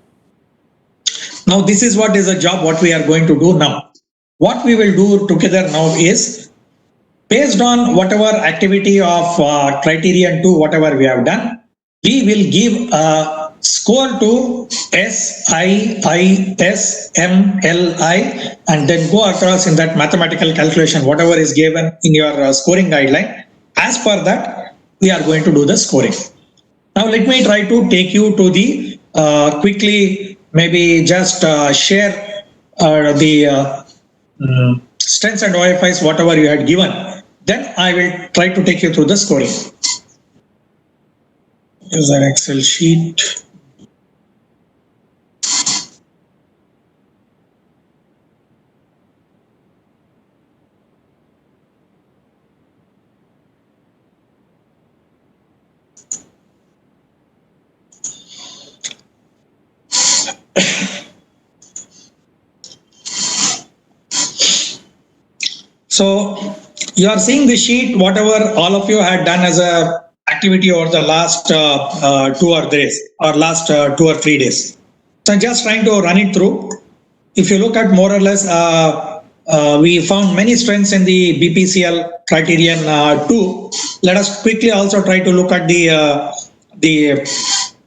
Now, this is what is a job what we are going to do now. What we will do together now is, based on whatever activity of criterion 2, whatever we have done, we will give a score to S, I, S, M, L, I, and then go across in that mathematical calculation, whatever is given in your scoring guideline. As per that, we are going to do the scoring. Now, let me try to take you to the quickly, maybe just share the strengths and OFIs, whatever you had given. Then I will try to take you through the scoring. Here's our Excel sheet. So you are seeing the sheet, whatever all of you had done as a activity over the last 2 or 3 days, or last 2 or 3 days. So I'm just trying to run it through. If you look at more or less, we found many strengths in the BPCL criterion 2. Let us quickly also try to look at the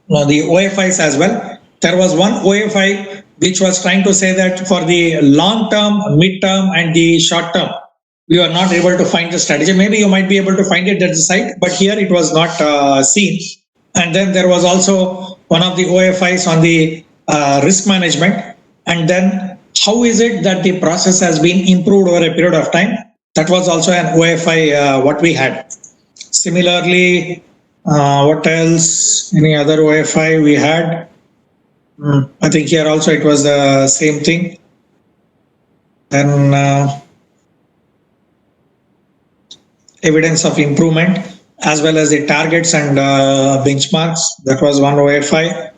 OFIs as well. There was one OFI which was trying to say that for the long term, mid term, and the short term, we are not able to find the strategy. Maybe you might be able to find it at the site, but here it was not seen. And then there was also one of the OFIs on the risk management. And then how is it that the process has been improved over a period of time? That was also an OFI what we had. Similarly, what else? Any other OFI we had? I think here also it was the same thing. Then evidence of improvement, as well as the targets and benchmarks. That was one OFI.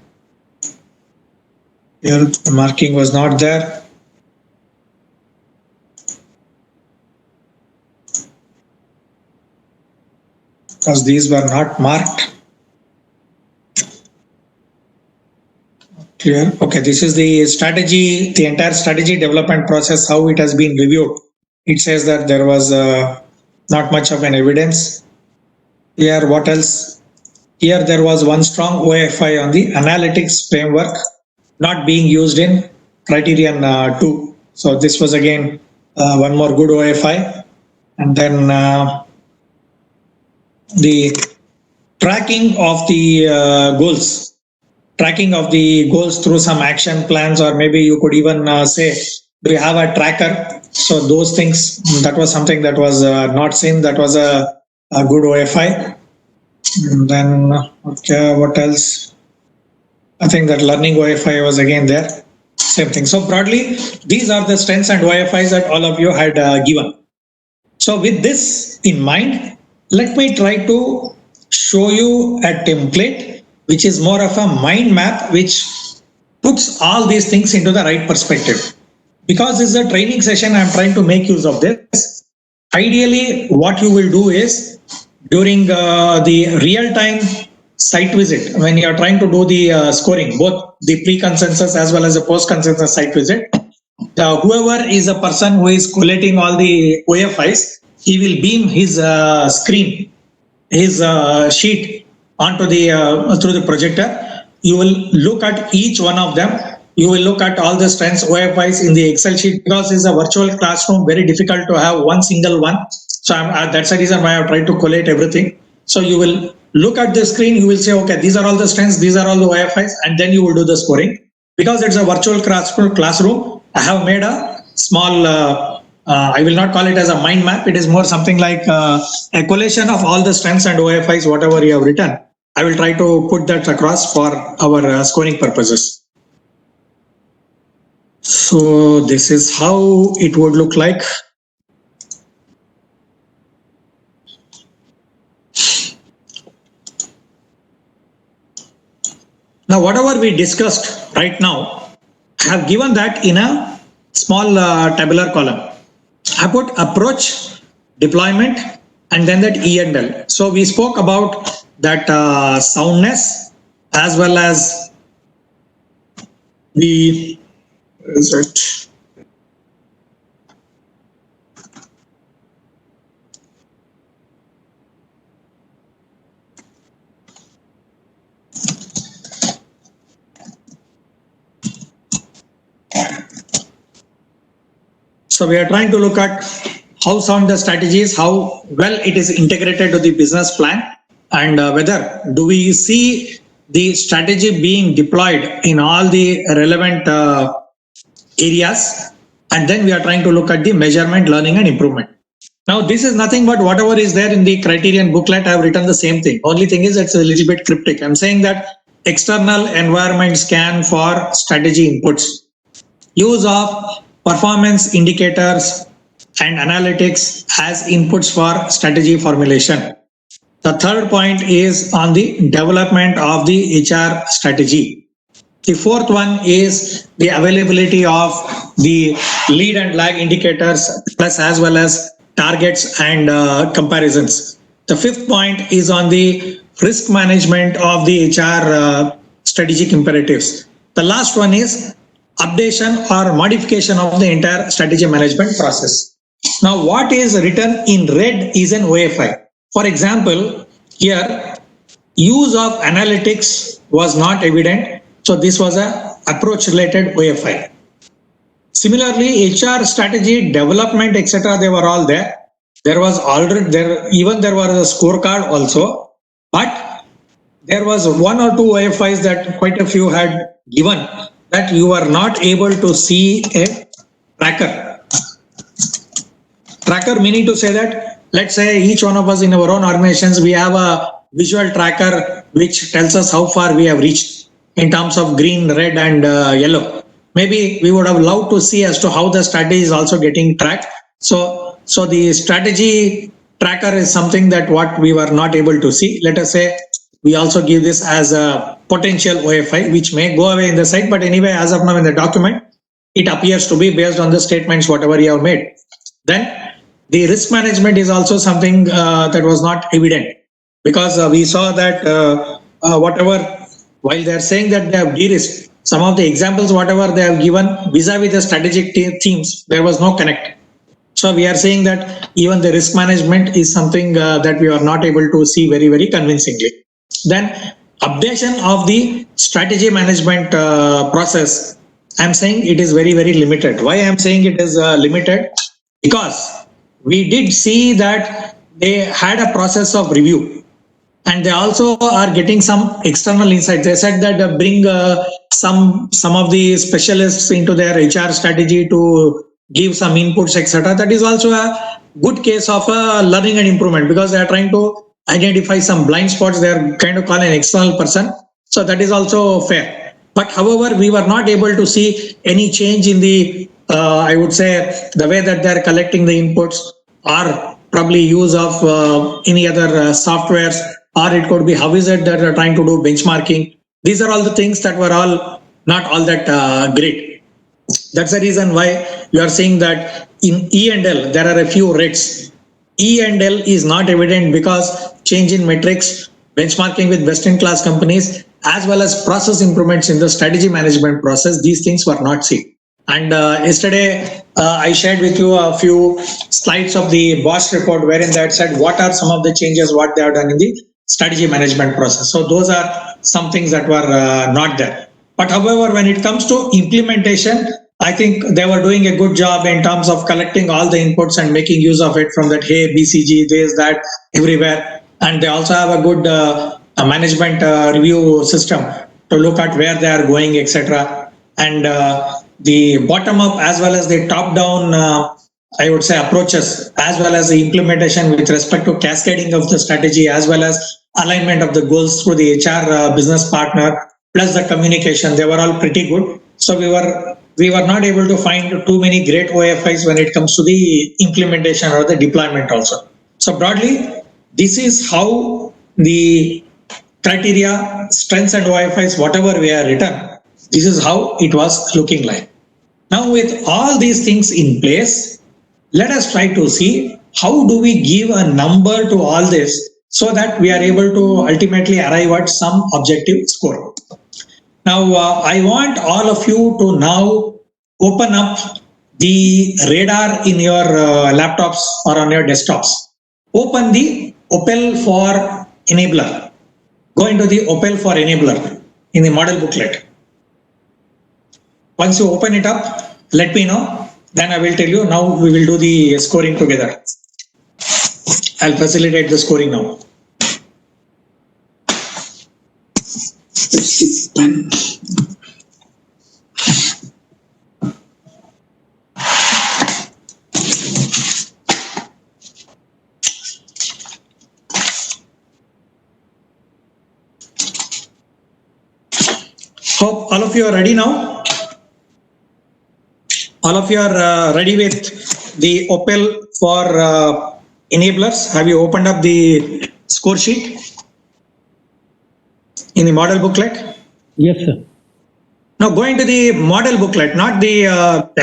Here the marking was not there. Because these were not marked. Clear? Okay, this is the strategy, the entire strategy development process, how it has been reviewed. It says that there was not much of an evidence. Here, what else? Here there was one strong OFI on the analytics framework not being used in criterion 2. So this was again one more good OFI. And then the tracking of the goals. Tracking of the goals through some action plans, or maybe you could even say, do you have a tracker? So those things, that was something that was not seen. That was a good OFI. And then, okay, what else? I think that learning OFI was again there. Same thing. So broadly, these are the strengths and OFIs that all of you had given. So with this in mind, let me try to show you a template which is more of a mind map, which puts all these things into the right perspective. Because this is a training session, I'm trying to make use of this. Ideally, what you will do is, during the real-time site visit, when you are trying to do the scoring, both the pre-consensus as well as the post-consensus site visit, whoever is a person who is collating all the OFIs, he will beam his screen, his sheet onto the through the projector. You will look at each one of them. You will look at all the strengths OFIs in the Excel sheet, because it's a virtual classroom, very difficult to have one single one. So that's the reason why I've tried to collate everything. So you will look at the screen, you will say, okay, these are all the strengths, these are all the OFIs, and then you will do the scoring. Because it's a virtual classroom, I have made a small, I will not call it as a mind map. It is more something like a collation of all the strengths and OFIs, whatever you have written. I will try to put that across for our scoring purposes. So this is how it would look like. Now, whatever we discussed right now, I have given that in a small tabular column. I put approach, deployment, and then that E&L. So we spoke about that soundness as well as the, is it? So we are trying to look at how sound the strategy is, how well it is integrated to the business plan, and whether do we see the strategy being deployed in all the relevant areas. And then we are trying to look at the measurement, learning and improvement. Now this is nothing but whatever is there in the criterion booklet. I have written the same thing. Only thing is it's a little bit cryptic. I'm saying that external environment scan for strategy inputs, use of performance indicators and analytics as inputs for strategy formulation. The third point is on the development of the HR strategy. The fourth one is the availability of the lead and lag indicators plus as well as targets and comparisons. The fifth point is on the risk management of the HR strategic imperatives. The last one is updation or modification of the entire strategy management process. Now, what is written in red is an OFI. For example, here, use of analytics was not evident. So this was a approach related OFI. Similarly, HR strategy, development, etc., they were all there. There was already there, even there was a scorecard also, but there was one or two OFIs that quite a few had given that you are not able to see a tracker. Tracker meaning to say that, let's say each one of us in our own organizations, we have a visual tracker which tells us how far we have reached in terms of green, red and yellow. Maybe we would have loved to see as to how the strategy is also getting tracked. So the strategy tracker is something that what we were not able to see. Let us say we also give this as a potential OFI, which may go away in the site, but anyway, as of now in the document, it appears to be based on the statements, whatever you have made. Then the risk management is also something that was not evident, because we saw that whatever, while they are saying that they have de-risked, some of the examples, whatever they have given vis-a-vis the strategic themes, there was no connect. So we are saying that even the risk management is something that we are not able to see very, very convincingly. Then updation of the strategy management process, I'm saying it is very, very limited. Why I'm saying it is limited? Because we did see that they had a process of review, and they also are getting some external insights. They said that bring some of the specialists into their HR strategy to give some inputs, etc. That is also a good case of a learning and improvement, because they are trying to identify some blind spots. They are kind of calling an external person. So that is also fair. But however, we were not able to see any change in the, I would say, the way that they are collecting the inputs, or probably use of any other softwares, or it could be how is it that they are trying to do benchmarking. These are all the things that were all not all that great. That's the reason why you are seeing that in E&L, there are a few reds. E&L is not evident because change in metrics, benchmarking with best-in-class companies, as well as process improvements in the strategy management process, these things were not seen. And yesterday, I shared with you a few slides of the Bosch report, wherein they had said what are some of the changes, what they have done in the strategy management process. So those are some things that were not there. But however, when it comes to implementation, I think they were doing a good job in terms of collecting all the inputs and making use of it from that, hey, BCG, this, that, everywhere. And they also have a good management review system to look at where they are going, etc. And the bottom up as well as the top down, I would say, approaches, as well as the implementation with respect to cascading of the strategy, as well as alignment of the goals through the HR business partner, plus the communication, they were all pretty good. So we were not able to find too many great OFIs when it comes to the implementation or the deployment also. So broadly, this is how the criteria, strengths and OFIs, whatever we have written, this is how it was looking like. Now with all these things in place, let us try to see how do we give a number to all this so that we are able to ultimately arrive at some objective score. Now, I want all of you to now open up the radar in your laptops or on your desktops. Open the Opel for enabler. Go into the Opel for enabler in the model booklet. Once you open it up, let me know. Then I will tell you. Now we will do the scoring together. I'll facilitate the scoring now. Hope all of you are ready now. All of you are ready with the Opel for enablers. Have you opened up the score sheet in the model booklet? Yes, sir. Now go into the model booklet, not the,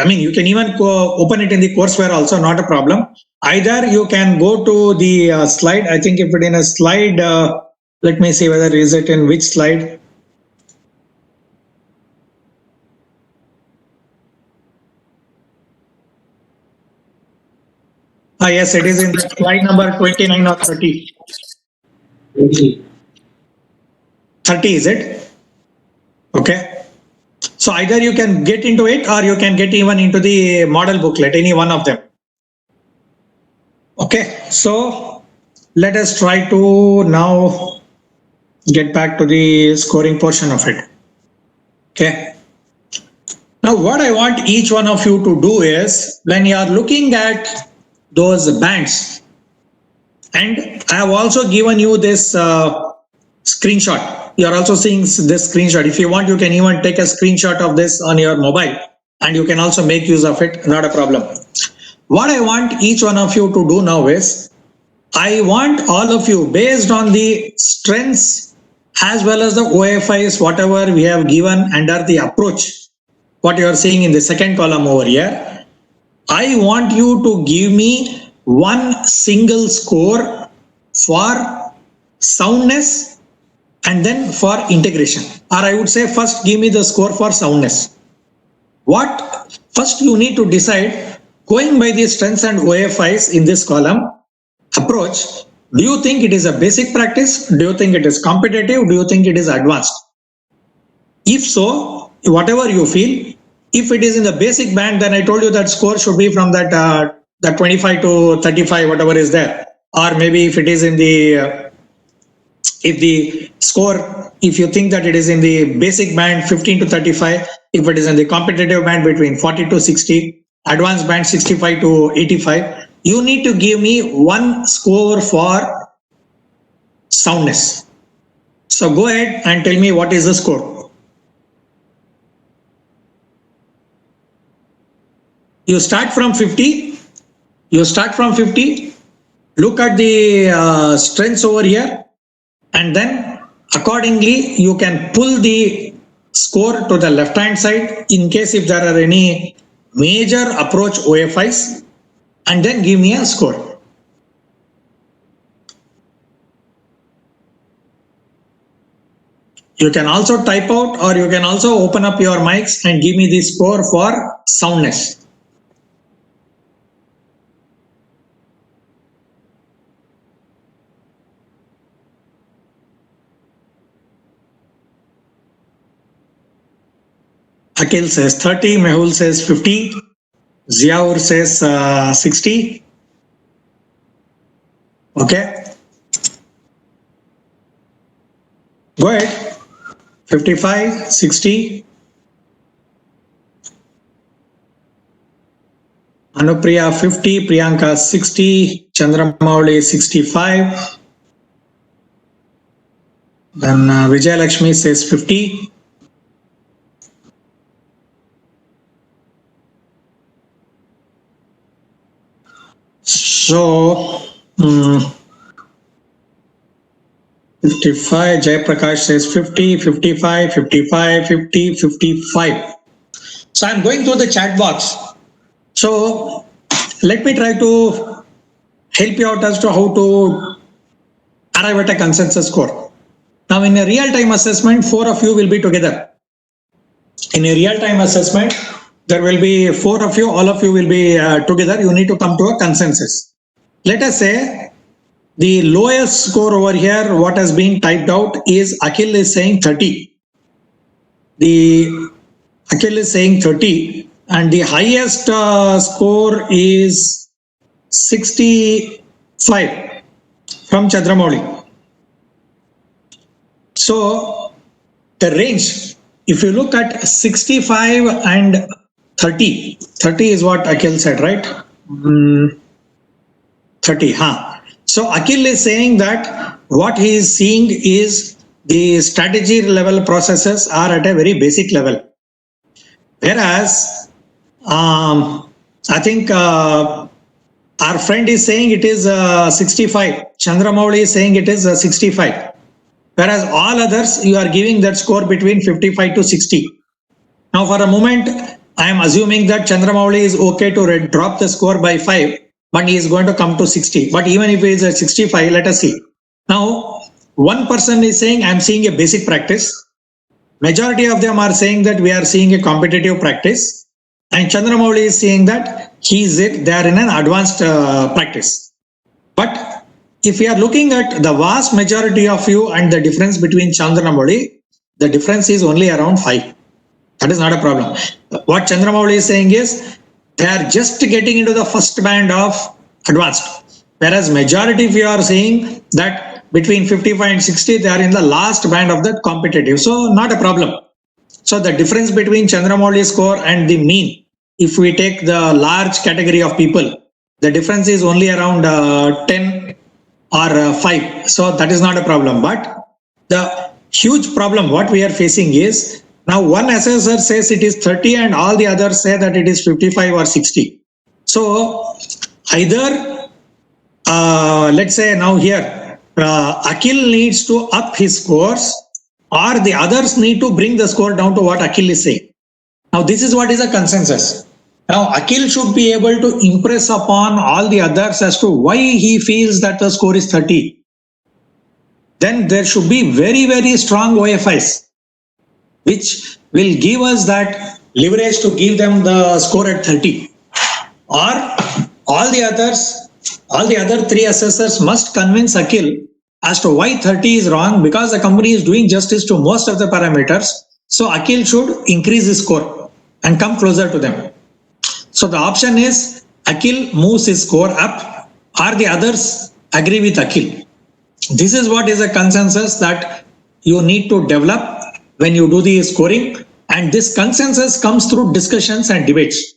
you can even open it in the courseware also, not a problem. Either you can go to the slide. I think if it in a slide, let me see whether is it in which slide. Yes, it is in the slide number 29 or 30. 30 is it? Okay. So either you can get into it or you can get even into the model booklet, any one of them. Okay, so let us try to now get back to the scoring portion of it. Okay. Now what I want each one of you to do is, when you are looking at those bands, and I have also given you this screenshot. You are also seeing this screenshot. If you want, you can even take a screenshot of this on your mobile and you can also make use of it, not a problem. What I want each one of you to do now is, I want all of you, based on the strengths as well as the OFIs, whatever we have given under the approach, what you are seeing in the second column over here, I want you to give me one single score for soundness and then for integration. Or I would say first give me the score for soundness. What first you need to decide, going by the strengths and OFIs in this column approach, do you think it is a basic practice? Do you think it is competitive? Do you think it is advanced? If so, whatever you feel, if it is in the basic band, then I told you that score should be from that 25 to 35, whatever is there. Or maybe if it is in the, if the score, if you think that it is in the basic band 15 to 35, if it is in the competitive band between 40 to 60, advanced band 65 to 85, you need to give me one score for soundness. So go ahead and tell me what is the score. You start from 50. You start from 50. Look at the strengths over here, and then accordingly you can pull the score to the left hand side in case if there are any major approach OFIs, and then give me a score. You can also type out, or you can also open up your mics and give me the score for soundness. Akhil says 30, Mehul says 50, Ziaur says 60. Okay. Go ahead. 55, 60. Anupriya 50, Priyanka 60, Chandramouli 65. Then Vijay Lakshmi says 50. So 55, Jay Prakash says 50, 55, 55, 50, 55. So I'm going through the chat box. So let me try to help you out as to how to arrive at a consensus score. Now, in a real-time assessment, 4 of you will be together. In a real-time assessment, there will be 4 of you, all of you will be together. You need to come to a consensus. Let us say the lowest score over here, what has been typed out is Akhil is saying 30. Akhil is saying 30 and the highest score is 65 from Chandramouli. So the range, if you look at 65 and 30 is what Akhil said, right? 30, So Akhil is saying that what he is seeing is the strategy level processes are at a very basic level. Whereas, I think our friend is saying it is 65. Chandramouli is saying it is 65. Whereas all others, you are giving that score between 55 to 60. Now, for a moment, I am assuming that Chandramouli is okay to drop the score by 5, but he is going to come to 60. But even if it is at 65, let us see. Now, one person is saying, I am seeing a basic practice. Majority of them are saying that we are seeing a competitive practice. And Chandramouli is saying that they are in an advanced practice. But if we are looking at the vast majority of you and the difference between Chandramouli, the difference is only around 5. That is not a problem. What Chandramouli is saying is they are just getting into the first band of advanced. Whereas majority of you are saying that between 55 and 60, they are in the last band of the competitive. So not a problem. So the difference between Chandramouli's score and the mean, if we take the large category of people, the difference is only around 10 or 5. So that is not a problem. But the huge problem what we are facing is now one assessor says it is 30 and all the others say that it is 55 or 60. So either let's say now here Akhil needs to up his scores or the others need to bring the score down to what Akhil is saying. Now this is what is a consensus. Now Akhil should be able to impress upon all the others as to why he feels that the score is 30. Then there should be very, very strong OFIs which will give us that leverage to give them the score at 30. Or all the other 3 assessors must convince Akhil as to why 30 is wrong because the company is doing justice to most of the parameters. So Akhil should increase his score and come closer to them. So the option is Akhil moves his score up or the others agree with Akhil. This is what is a consensus that you need to develop when you do the scoring, and this consensus comes through discussions and debates.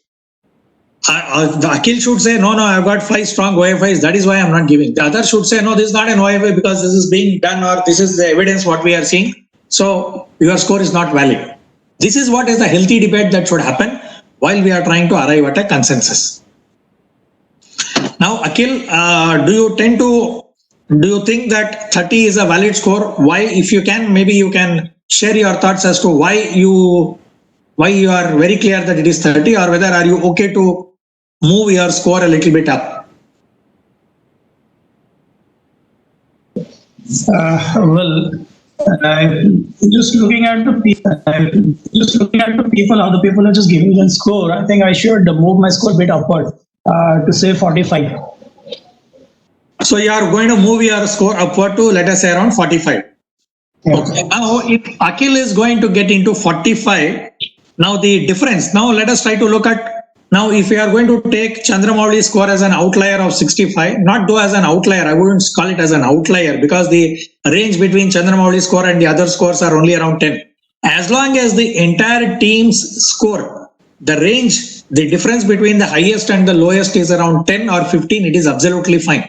Akhil should say, no, I've got 5 strong OFIs, that is why I'm not giving. The other should say, no, this is not an OFI because this is being done or this is the evidence what we are seeing. So your score is not valid. This is what is the healthy debate that should happen while we are trying to arrive at a consensus. Now, Akhil, do you think that 30 is a valid score? Why, if you can, maybe you can share your thoughts as to why you are very clear that it is 30 or whether are you okay to move your score a little bit up? Just looking at the people, how the people are just giving them score, I think I should move my score a bit upward to say 45. So you are going to move your score upward to, let us say, around 45. Yeah. Okay. Now, if Akhil is going to get into 45, now the difference, now let us try to look at, now if we are going to take Chandramouli's score as an outlier of 65, not though as an outlier, I wouldn't call it as an outlier because the range between Chandramouli's score and the other scores are only around 10. As long as the entire team's score, the range, the difference between the highest and the lowest is around 10 or 15, it is absolutely fine.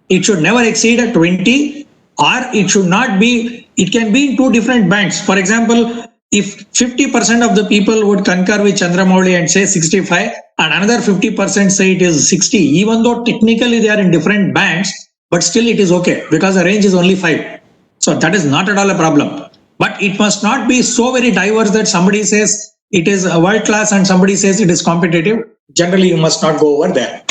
It should never exceed a 20 or it should not be, it can be in 2 different bands. For example, if 50% of the people would concur with Chandramouli and say 65 and another 50% say it is 60, even though technically they are in different bands, but still it is okay because the range is only 5. So that is not at all a problem. But it must not be so very diverse that somebody says it is a world class and somebody says it is competitive. Generally, you must not go over there.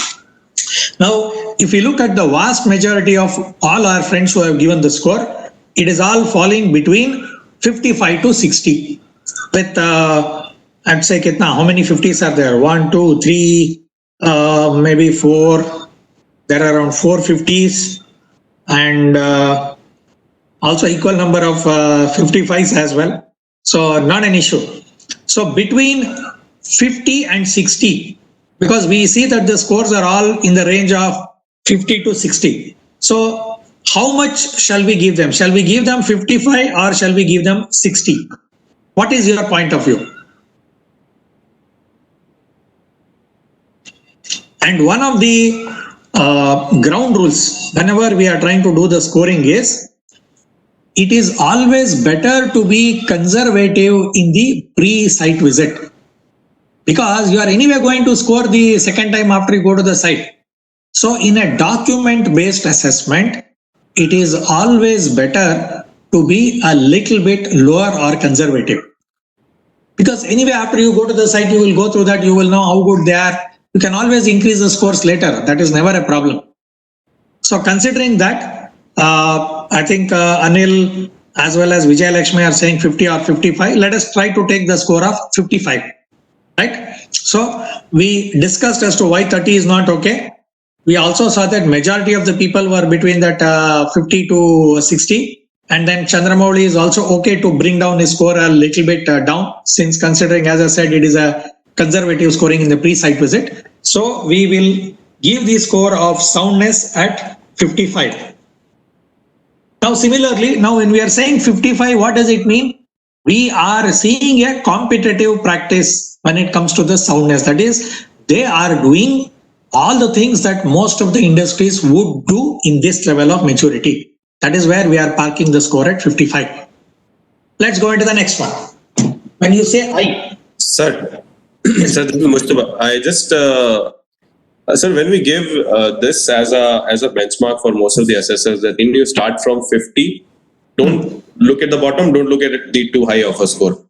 Now, if you look at the vast majority of all our friends who have given the score, it is all falling between 55 to 60. With, I'd say, how many 50s are there? 1, 2, 3, maybe 4. There are around 4 50s and also equal number of 55s as well. So not an issue. So between 50 and 60, because we see that the scores are all in the range of 50 to 60. So how much shall we give them? Shall we give them 55 or shall we give them 60? What is your point of view? And one of the ground rules whenever we are trying to do the scoring is, it is always better to be conservative in the pre-site visit, because you are anyway going to score the second time after you go to the site. So in a document-based assessment, it is always better to be a little bit lower or conservative. Because anyway, after you go to the site, you will go through that, you will know how good they are. You can always increase the scores later. That is never a problem. So considering that, I think Anil as well as Vijay Lakshmi are saying 50 or 55. Let us try to take the score of 55, right? So we discussed as to why 30 is not okay. We also saw that majority of the people were between that 50 to 60. And then Chandramouli is also okay to bring down his score a little bit down, since considering, as I said, it is a conservative scoring in the pre-site visit. So we will give the score of soundness at 55. Now similarly, now when we are saying 55, what does it mean? We are seeing a competitive practice when it comes to the soundness. That is, they are doing all the things that most of the industries would do in this level of maturity. That is where we are parking the score at 55. Let's go into the next one. When you say I. Sir, sir, this is Mustafa. I just, sir, when we give this as a benchmark for most of the assessors, that when you start from 50, don't look at the bottom, don't look at the too high of a score.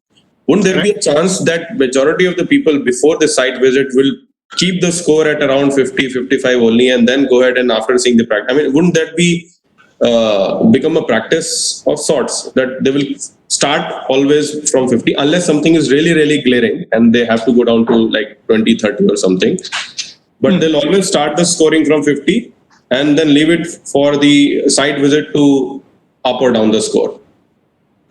Wouldn't there be a chance that majority of the people before the site visit will keep the score at around 50, 55 only, and then go ahead and after seeing the practice? I mean, wouldn't that be become a practice of sorts, that they will start always from 50 unless something is really, really glaring and they have to go down to like 20, 30 or something. But they'll always start the scoring from 50 and then leave it for the site visit to up or down the score.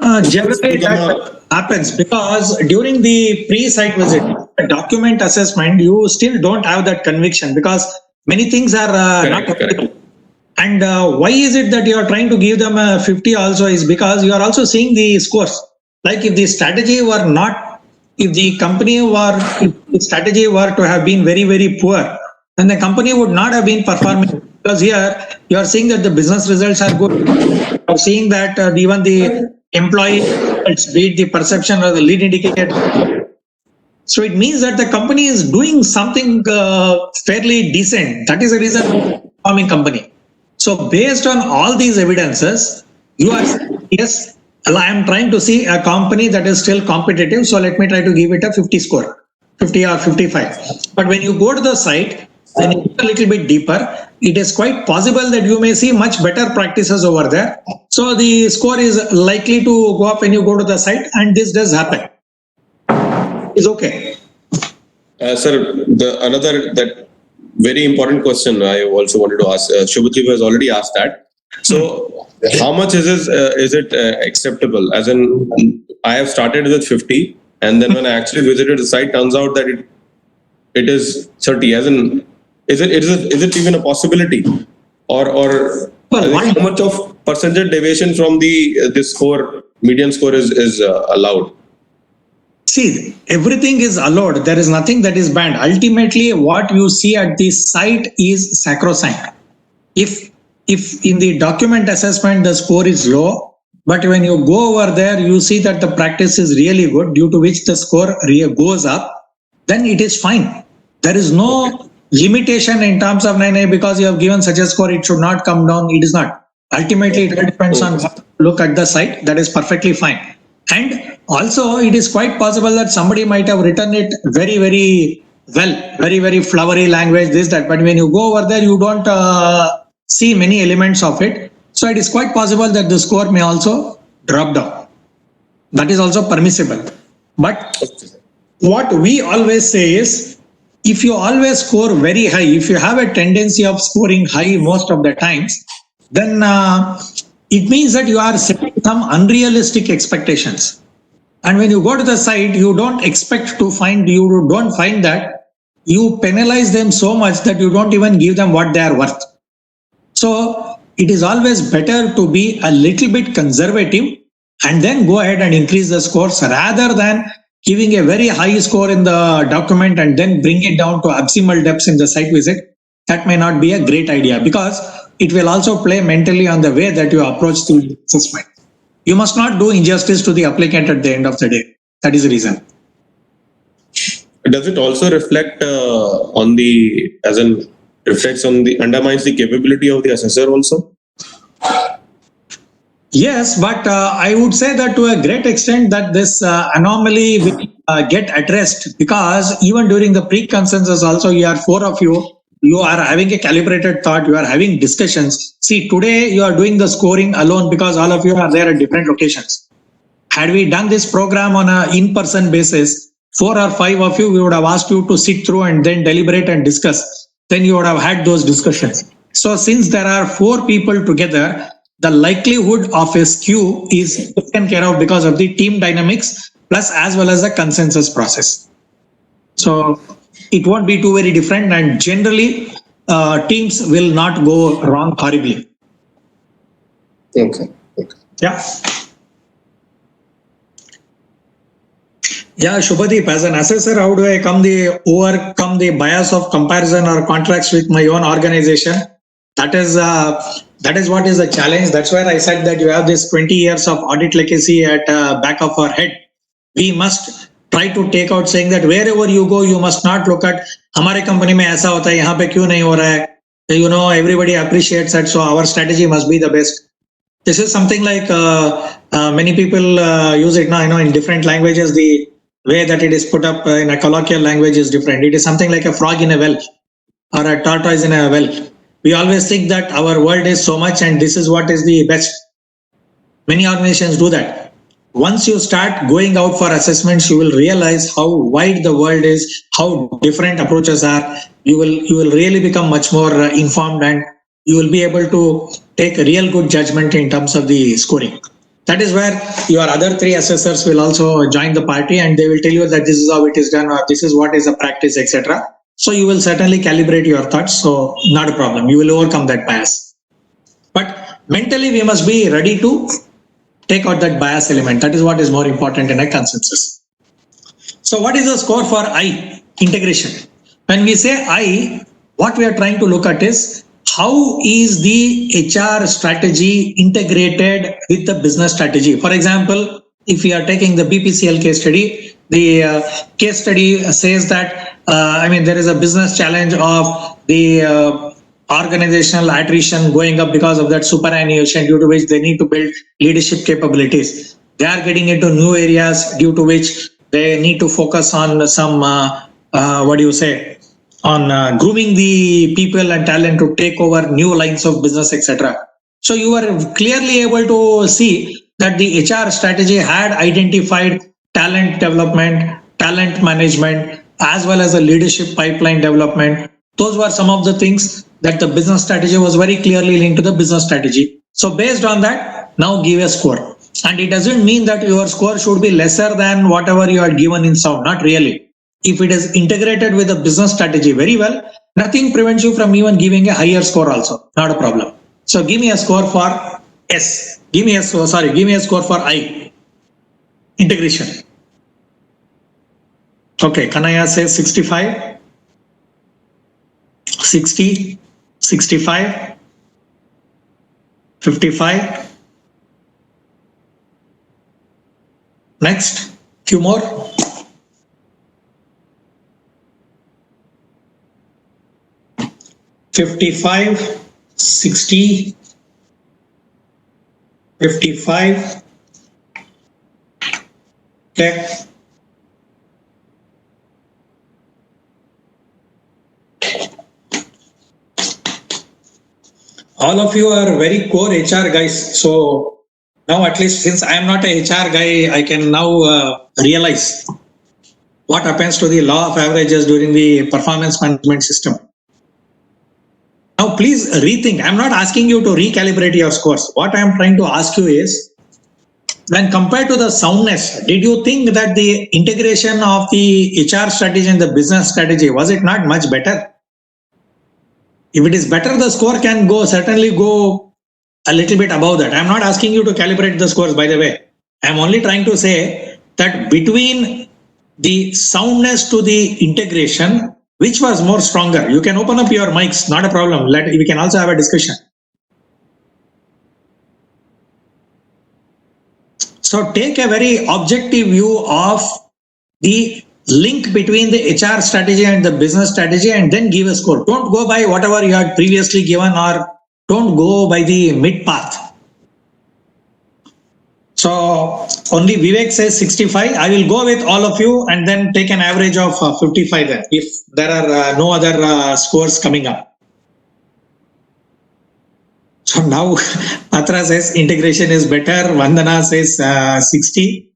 Generally that happens because during the pre-site visit, document assessment, you still don't have that conviction because many things are not applicable. And why is it that you are trying to give them a 50 also is because you are also seeing the scores. Like if the strategy were not, if the company were, if the strategy were to have been very, very poor, then the company would not have been performing. Because here you are seeing that the business results are good. You are seeing that even the employee beat the perception or the lead indicator. So it means that the company is doing something fairly decent. That is the reason for performing company. So based on all these evidences, you are saying, yes, I am trying to see a company that is still competitive. So let me try to give it a 50 score, 50 or 55. But when you go to the site, then you go a little bit deeper, it is quite possible that you may see much better practices over there. So the score is likely to go up when you go to the site, and this does happen. It's okay. Sir, that very important question I also wanted to ask. Shubhadeep has already asked that. So, how much is it acceptable? As in, I have started with 50, and then when I actually visited the site, turns out that it is 30. As in, is it even a possibility, or how much of percentage deviation from this score, median score is allowed? See, everything is allowed. There is nothing that is banned. Ultimately, what you see at the site is sacrosanct. If in the document assessment the score is low, but when you go over there, you see that the practice is really good, due to which the score goes up, then it is fine. There is no limitation in terms of 9A because you have given such a score, it should not come down. It is not. Ultimately, it all depends on what you look at the site. That is perfectly fine. And also, it is quite possible that somebody might have written it very, very very, very flowery language, this, that. But when you go over there, you don't see many elements of it. So it is quite possible that the score may also drop down. That is also permissible. But what we always say is, if you always score very high, if you have a tendency of scoring high most of the times, then it means that you are setting some unrealistic expectations. And when you go to the site, you don't expect to find, you don't find that, you penalize them so much that you don't even give them what they are worth. So it is always better to be a little bit conservative and then go ahead and increase the scores rather than giving a very high score in the document and then bring it down to abysmal depths in the site visit. That may not be a great idea, because it will also play mentally on the way that you approach the assessment. You must not do injustice to the applicant at the end of the day. That is the reason. Does it also reflect on the, as in reflects on the, undermines the capability of the assessor also? Yes, but I would say that to a great extent that this anomaly will get addressed, because even during the pre-consensus also, you are four of you are having a calibrated thought, you are having discussions. See, today you are doing the scoring alone because all of you are there at different locations. Had we done this program on an in-person basis, 4 or 5 of you, we would have asked you to sit through and then deliberate and discuss. Then you would have had those discussions. So since there are 4 people together, the likelihood of a skew is taken care of because of the team dynamics plus as well as the consensus process. So it won't be too very different, and generally teams will not go wrong horribly. Okay. Yeah. Yeah, Shubhadeep, as an assessor, how do I overcome the bias of comparison or contracts with my own organization? That is what is the challenge. That's where I said that you have this 20 years of audit legacy at back of our head. We must try to take out saying that wherever you go, you must not look at हमारे company में ऐसा होता है, यहाँ पे क्यों नहीं हो रहा है? You know, everybody appreciates that, so our strategy must be the best. This is something like many people use it now. You know, in different languages, the way that it is put up in a colloquial language is different. It is something like a frog in a well or a tortoise in a well. We always think that our world is so much and this is what is the best. Many organizations do that. Once you start going out for assessments, you will realize how wide the world is, how different approaches are. You will really become much more informed, and you will be able to take a real good judgment in terms of the scoring. That is where your other 3 assessors will also join the party, and they will tell you that this is how it is done, or this is what is the practice, etc. So you will certainly calibrate your thoughts. So not a problem. You will overcome that bias. But mentally, we must be ready to take out that bias element. That is what is more important in a consensus. So what is the score for I? Integration. When we say I, what we are trying to look at is how is the HR strategy integrated with the business strategy. For example, if we are taking the BPCL case study, the case study says that, there is a business challenge of the organizational attrition going up because of that superannuation, due to which they need to build leadership capabilities. They are getting into new areas due to which they need to focus on some, on grooming the people and talent to take over new lines of business, etc. So you are clearly able to see that the HR strategy had identified talent development, talent management, as well as a leadership pipeline development. Those were some of the things that the business strategy was very clearly linked to the business strategy. So based on that, now give a score. And it doesn't mean that your score should be lesser than whatever you are given in sound, not really. If it is integrated with the business strategy very well, nothing prevents you from even giving a higher score also, not a problem. So give me a score for S. Give me a score for I. Integration. Okay, Kanaya says 65, 60, 65, 55. Next, few more. $55, 60, 55. Okay. all of you are very core HR guys. So now, at least since I am not a HR guy, I can now realize what happens to the law of averages during the performance management system. Now, please rethink. I'm not asking you to recalibrate your scores. What I'm trying to ask you is, when compared to the soundness, did you think that the integration of the HR strategy and the business strategy, was it not much better? If it is better, the score can certainly go a little bit above that. I'm not asking you to calibrate the scores, by the way. I'm only trying to say that between the soundness to the integration, which was more stronger? You can open up your mics, not a problem. We can also have a discussion. So take a very objective view of the link between the HR strategy and the business strategy and then give a score. Don't go by whatever you had previously given, or don't go by the mid path. So only Vivek says 65. I will go with all of you and then take an average of 55 then, if there are no other scores coming up. So now Patra says integration is better. Vandana says 60.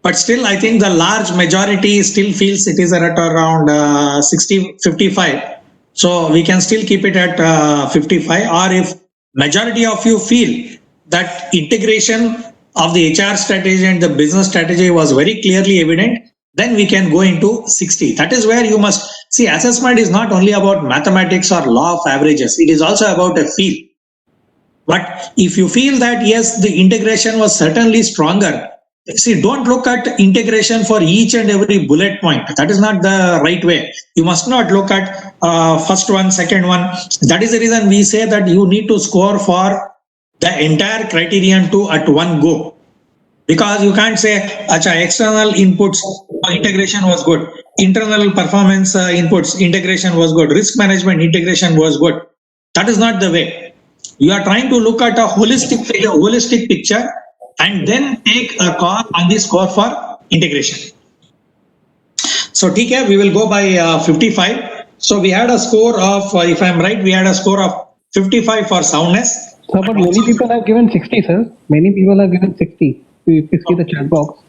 But still, I think the large majority still feels it is at around 60, 55. So we can still keep it at 55. Or if majority of you feel that integration of the HR strategy and the business strategy was very clearly evident, then we can go into 60. That is where you must see, assessment is not only about mathematics or law of averages. It is also about a feel. But if you feel that yes, the integration was certainly stronger, see, don't look at integration for each and every bullet point. That is not the right way. You must not look at first one, second one. That is the reason we say that you need to score for the entire criterion to at one go. Because you can't say, acha, external inputs, integration was good. Internal performance inputs, integration was good. Risk management, integration was good. That is not the way. You are trying to look at a holistic picture and then take a call on the score for integration. So TK, we will go by 55. So we had a score of, if I'm right, we had a score of 55 for soundness. Sir, but many people have given 60, sir. Many people have given 60. If you see the chat box.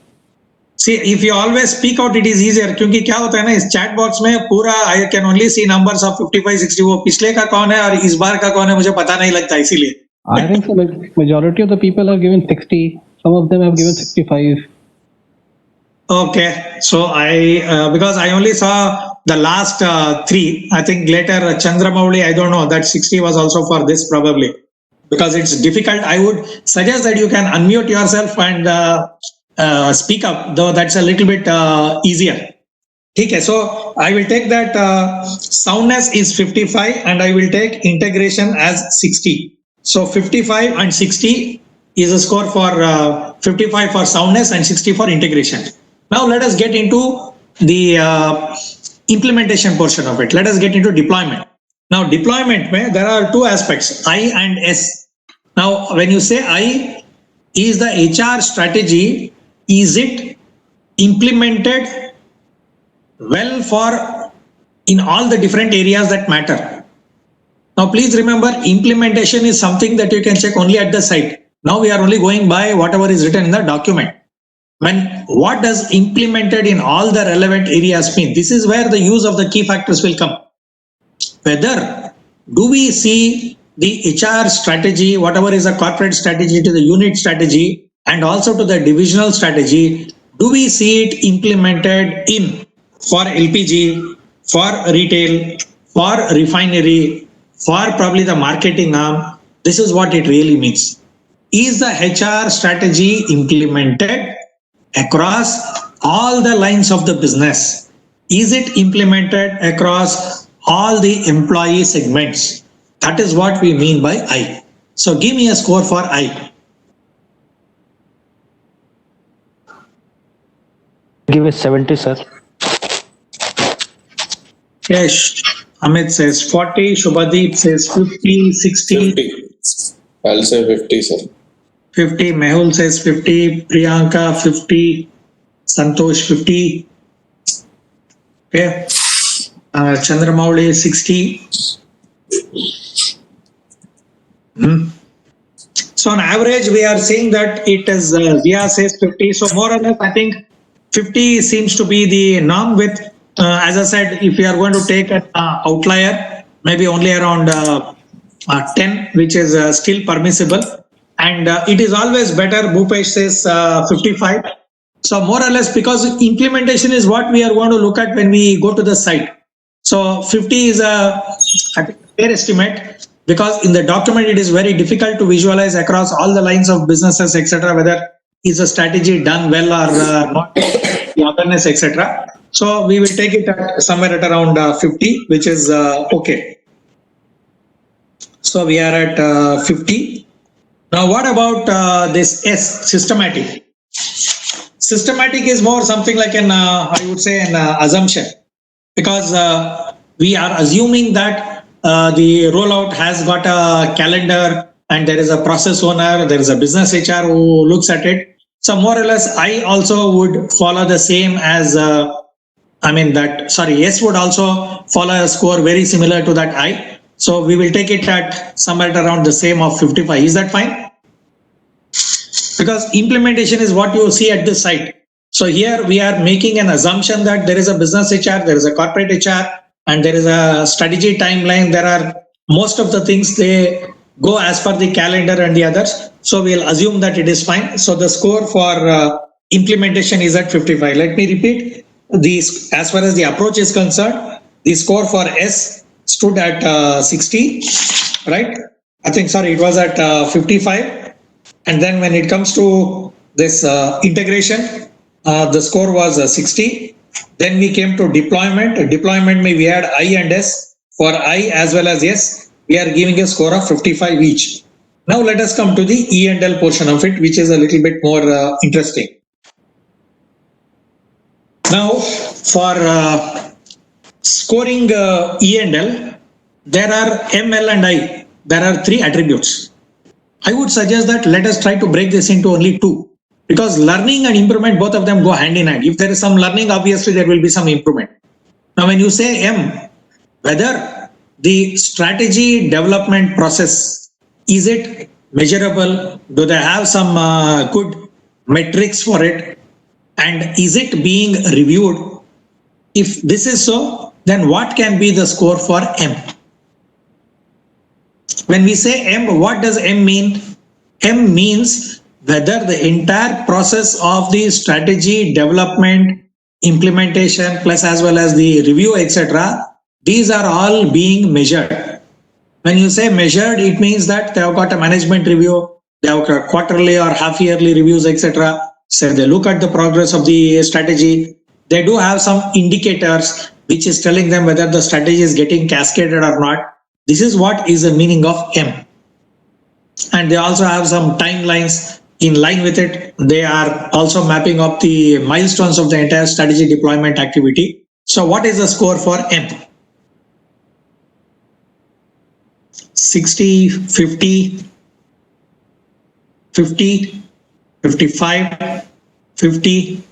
See, if you always speak out, it is easier. क्योंकि क्या होता है ना, इस chat box में पूरा I can only see numbers of 55, 60. वो पिछले का कौन है और इस बार का कौन है मुझे पता नहीं लगता, इसीलिए. I think the majority of the people have given 60. Some of them have given 65. Okay, so because I only saw the last three. I think later Chandramouli, I don't know, that 60 was also for this probably. Because it's difficult, I would suggest that you can unmute yourself and speak up, though that's a little bit easier. Okay, so I will take that soundness is 55 and I will take integration as 60. So 55 and 60 is a score for 55 for soundness and 60 for integration. Now let us get into the implementation portion of it. Let us get into deployment. Now deployment, there are two aspects, I and S. Now when you say I, is the HR strategy, is it implemented well for in all the different areas that matter? Now please remember, implementation is something that you can check only at the site. Now we are only going by whatever is written in the document. What does implemented in all the relevant areas mean? This is where the use of the key factors will come. Whether do we see the HR strategy, whatever is a corporate strategy, to the unit strategy and also to the divisional strategy, do we see it implemented in for LPG, for retail, for refinery, for probably the marketing arm? This is what it really means. Is the HR strategy implemented across all the lines of the business? Is it implemented across all the employee segments? That is what we mean by I. So give me a score for I. Give it 70, sir. Yes, Amit says 40, Shubhadeep says 50, 60. 50. I'll say 50, sir. 50, Mehul says 50, Priyanka 50, Santosh 50. Okay. Chandramouli 60. So on average, we are seeing that it is, Zia says 50. So more or less, I think 50 seems to be the norm with, as I said, if we are going to take an outlier, maybe only around 10, which is still permissible. And it is always better, Bhupesh says 55. So more or less, because implementation is what we are going to look at when we go to the site. So 50 is a fair estimate, because in the document it is very difficult to visualize across all the lines of businesses, etc., whether is a strategy done well or not, the awareness, etc. So we will take it at somewhere at around 50, which is okay. So we are at 50. Now what about this S, systematic? Systematic is more something like an, I would say, an assumption, because we are assuming that the rollout has got a calendar and there is a process owner, there is a business HR who looks at it. So more or less, I also would follow the same as, S would also follow a score very similar to that I. So we will take it at somewhere around the same of 55. Is that fine? Because implementation is what you see at this site. So here we are making an assumption that there is a business HR, there is a corporate HR, and there is a strategy timeline. There are most of the things, they go as per the calendar and the others. So we'll assume that it is fine. So the score for implementation is at 55. Let me repeat these. As far as the approach is concerned, the score for S stood at 60, right? It was at 55. And then when it comes to this integration, the score was 60. Then we came to deployment. Deployment, we had I and S. For I as well as S, we are giving a score of 55 each. Now let us come to the E and L portion of it, which is a little bit more interesting. Now for scoring E and L, there are M, L and I. There are 3 attributes. I would suggest that let us try to break this into only 2, because learning and improvement, both of them go hand in hand. If there is some learning, obviously there will be some improvement. Now, when you say M, whether the strategy development process, is it measurable? Do they have some good metrics for it? And is it being reviewed? If this is so, then what can be the score for M? When we say M, what does M mean? M means whether the entire process of the strategy development, implementation, plus as well as the review, etc., these are all being measured. When you say measured, it means that they have got a management review, they have got quarterly or half yearly reviews, etc. So they look at the progress of the strategy. They do have some indicators which is telling them whether the strategy is getting cascaded or not. This is what is the meaning of M. And they also have some timelines in line with it. They are also mapping up the milestones of the entire strategy deployment activity. So what is the score for M? 60, 50, 50, 55, 50,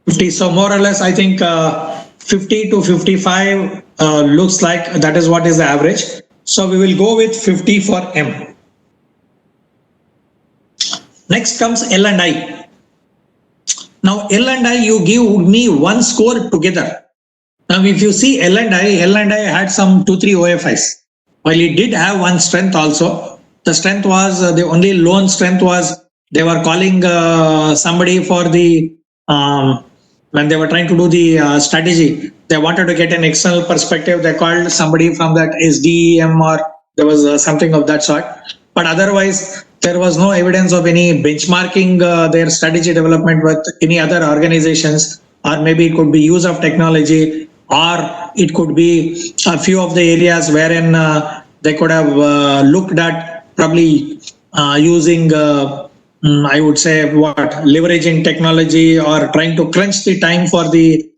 50. So more or less, I think 50 to 55 looks like that is what is the average. So we will go with 50 for M. Next comes L and I. Now L and I, you give me one score together. Now if you see L and I had some 2-3 OFIs. While it did have one strength also, the strength was, the only lone strength was they were calling somebody for the, when they were trying to do the strategy, they wanted to get an external perspective. They called somebody from that SDEM or there was something of that sort. But otherwise, there was no evidence of any benchmarking their strategy development with any other organizations, or maybe it could be use of technology, or it could be a few of the areas wherein they could have looked at probably using, I would say, leveraging technology or trying to crunch the time for the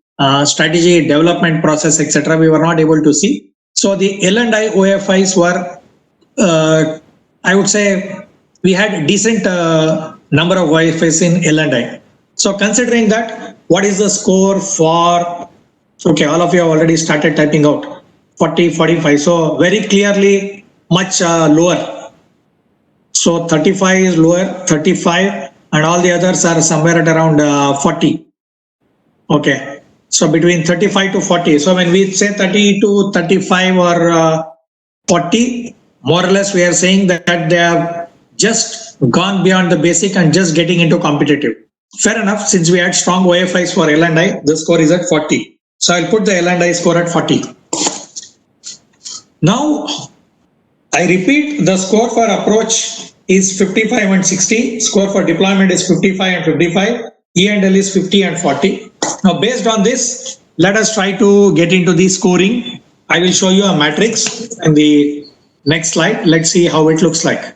strategy development process, etc. We were not able to see. So the L and I OFIs were, I would say, we had a decent number of OFIs in L and I. So considering that, what is the score for, okay, all of you have already started typing out 40, 45. So very clearly, much lower. So 35 is lower, 35, and all the others are somewhere at around 40. Okay. So between 35 to 40. So when we say 30 to 35 or 40, more or less we are saying that they have just gone beyond the basic and just getting into competitive. Fair enough. Since we had strong OFIs for L&I, the score is at 40. So I'll put the L&I score at 40. Now, I repeat, the score for approach is 55 and 60. Score for deployment is 55 and 55. E&L is 50 and 40. Now, based on this, let us try to get into the scoring. I will show you a matrix in the next slide. Let's see how it looks like.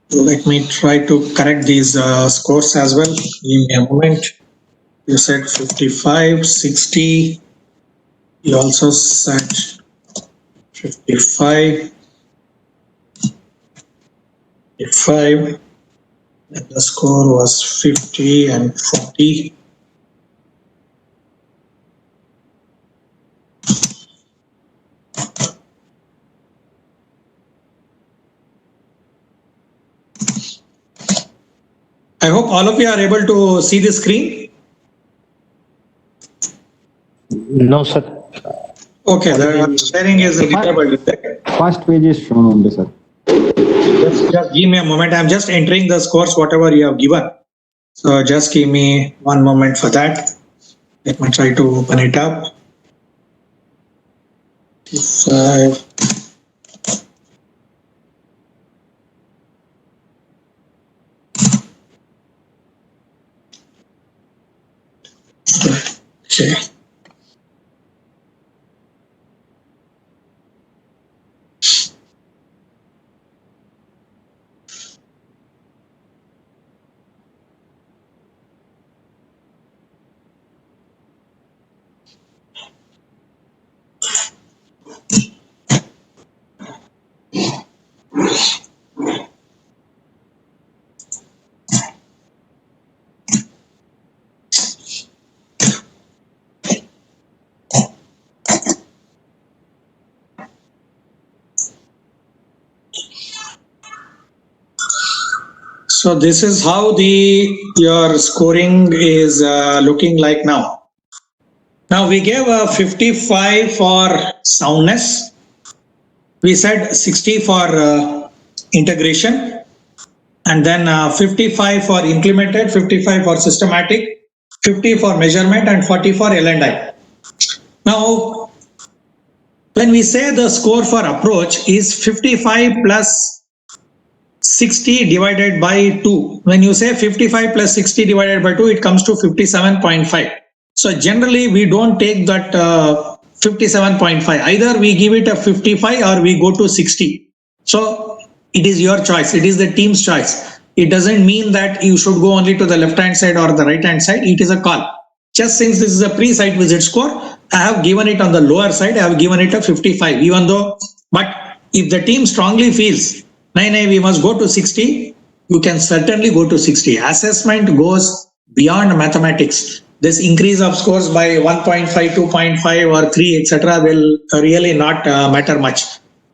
Let me try to correct these scores as well. Give me a moment. You said 55, 60. You also said 55, 55. And the score was 50 and 40. I hope all of you are able to see the screen. No, sir. Okay, the sharing is enabled. First page is shown only, sir. Just give me a moment. I'm just entering the scores, whatever you have given. So just give me one moment for that. Let me try to open it up. 5. Okay. So this is how your scoring is looking like now. Now we gave a 55 for soundness. We said 60 for integration, and then 55 for implemented, 55 for systematic, 50 for measurement, and 40 for L&I. Now, when we say the score for approach is 55 plus 60 divided by 2. When you say 55 plus 60 divided by 2, it comes to 57.5. So generally, we don't take that 57.5. Either we give it a 55 or we go to 60. So it is your choice. It is the team's choice. It doesn't mean that you should go only to the left-hand side or the right-hand side. It is a call. Just since this is a pre-site visit score, I have given it on the lower side. I have given it a 55, even though, but if the team strongly feels, we must go to 60, you can certainly go to 60. Assessment goes beyond mathematics. This increase of scores by 1.5, 2.5 or 3, etc. will really not matter much,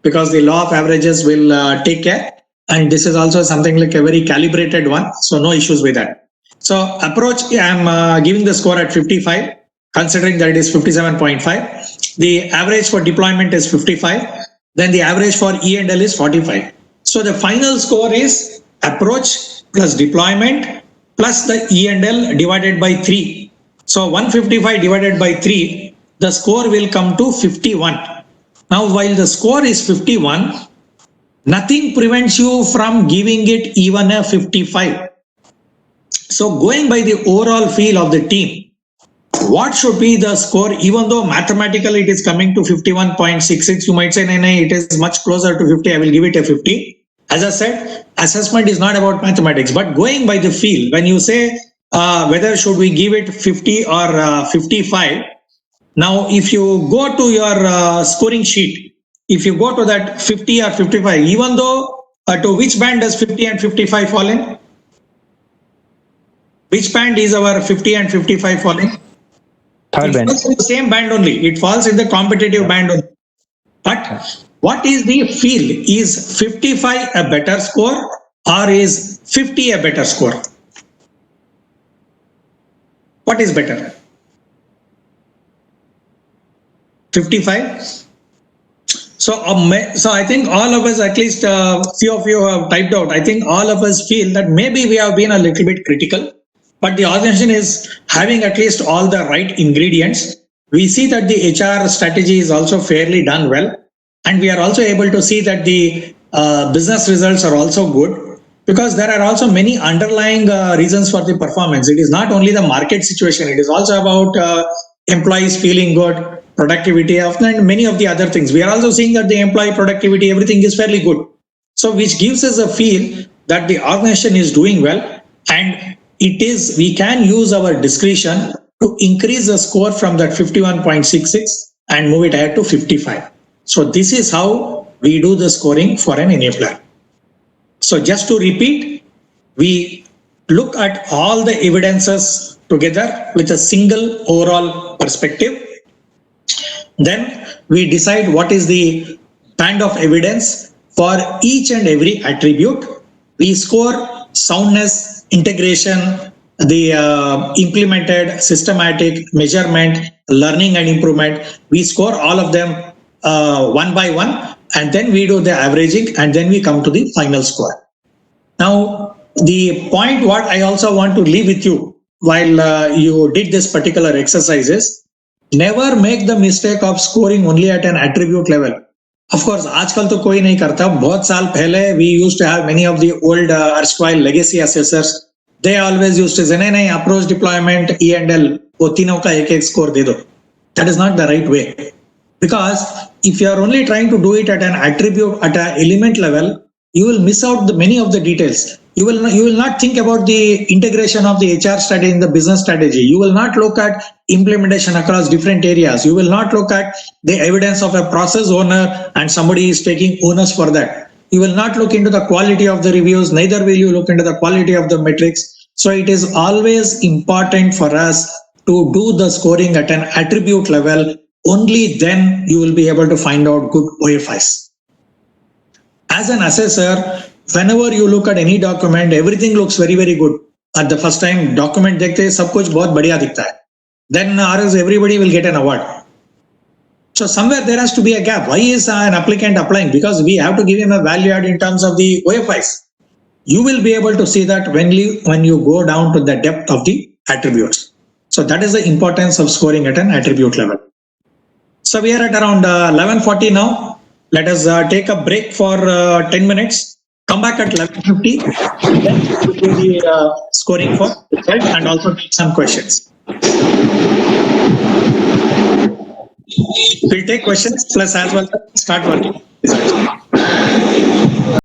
because the law of averages will take care. And this is also something like a very calibrated one. So no issues with that. So approach, I'm giving the score at 55, considering that it is 57.5. The average for deployment is 55. Then the average for E&L is 45. So the final score is approach plus deployment plus the E&L divided by 3. So 155 divided by 3, the score will come to 51. Now, while the score is 51, nothing prevents you from giving it even a 55. So going by the overall feel of the team, what should be the score? Even though mathematically it is coming to 51.66, you might say, no, it is much closer to 50. I will give it a 50. As I said, assessment is not about mathematics, but going by the feel, when you say whether should we give it 50 or 55, now if you go to your scoring sheet, if you go to that 50 or 55, even though to which band does 50 and 55 fall in? Which band is our 50 and 55 falling? Third It band. falls in the same band only. It falls in the competitive band only. But what is the feel? Is 55 a better score or is 50 a better score? What is better? 55? So I think all of us, at least few of you have typed out, I think all of us feel that maybe we have been a little bit critical, but the organization is having at least all the right ingredients. We see that the HR strategy is also fairly done well, and we are also able to see that the business results are also good, because there are also many underlying reasons for the performance. It is not only the market situation, it is also about employees feeling good, productivity, and many of the other things. We are also seeing that the employee productivity, everything is fairly good. So which gives us a feel that the organization is doing well, and we can use our discretion to increase the score from that 51.66 and move it ahead to 55. So this is how we do the scoring for an enabler. So just to repeat, we look at all the evidences together with a single overall perspective. Then we decide what is the band of evidence for each and every attribute. We score soundness, integration, the implemented systematic measurement, learning and improvement. We score all of them one by one, and then we do the averaging, and then we come to the final score. Now, the point what I also want to leave with you while you did this particular exercise is, never make the mistake of scoring only at an attribute level. Of course, आजकल तो कोई नहीं करता. बहुत साल पहले we used to have many of the old erstwhile legacy assessors. They always used to say, नहीं, approach, deployment, E&L, वो तीनों का एक score दे दो. That is not the right way. Because if you are only trying to do it at an attribute, at an element level, you will miss out many of the details. You will not think about the integration of the HR strategy in the business strategy. You will not look at implementation across different areas. You will not look at the evidence of a process owner and somebody is taking onus for that. You will not look into the quality of the reviews, neither will you look into the quality of the metrics. So it is always important for us to do the scoring at an attribute level. Only then you will be able to find out good OFIs. As an assessor, whenever you look at any document, everything looks very, very good. At the first time document dekhte sab kuch bahut badhiya dikhta hai. Then everybody will get an award. So somewhere there has to be a gap. Why is an applicant applying? Because we have to give him a value add in terms of the OFIs. You will be able to see that when you go down to the depth of the attributes. So that is the importance of scoring at an attribute level. So we are at around 11:40 now. Let us take a break for 10 minutes. Come back at 11:50. Then we'll do the scoring for result and also take some questions. We'll take questions plus as well start working.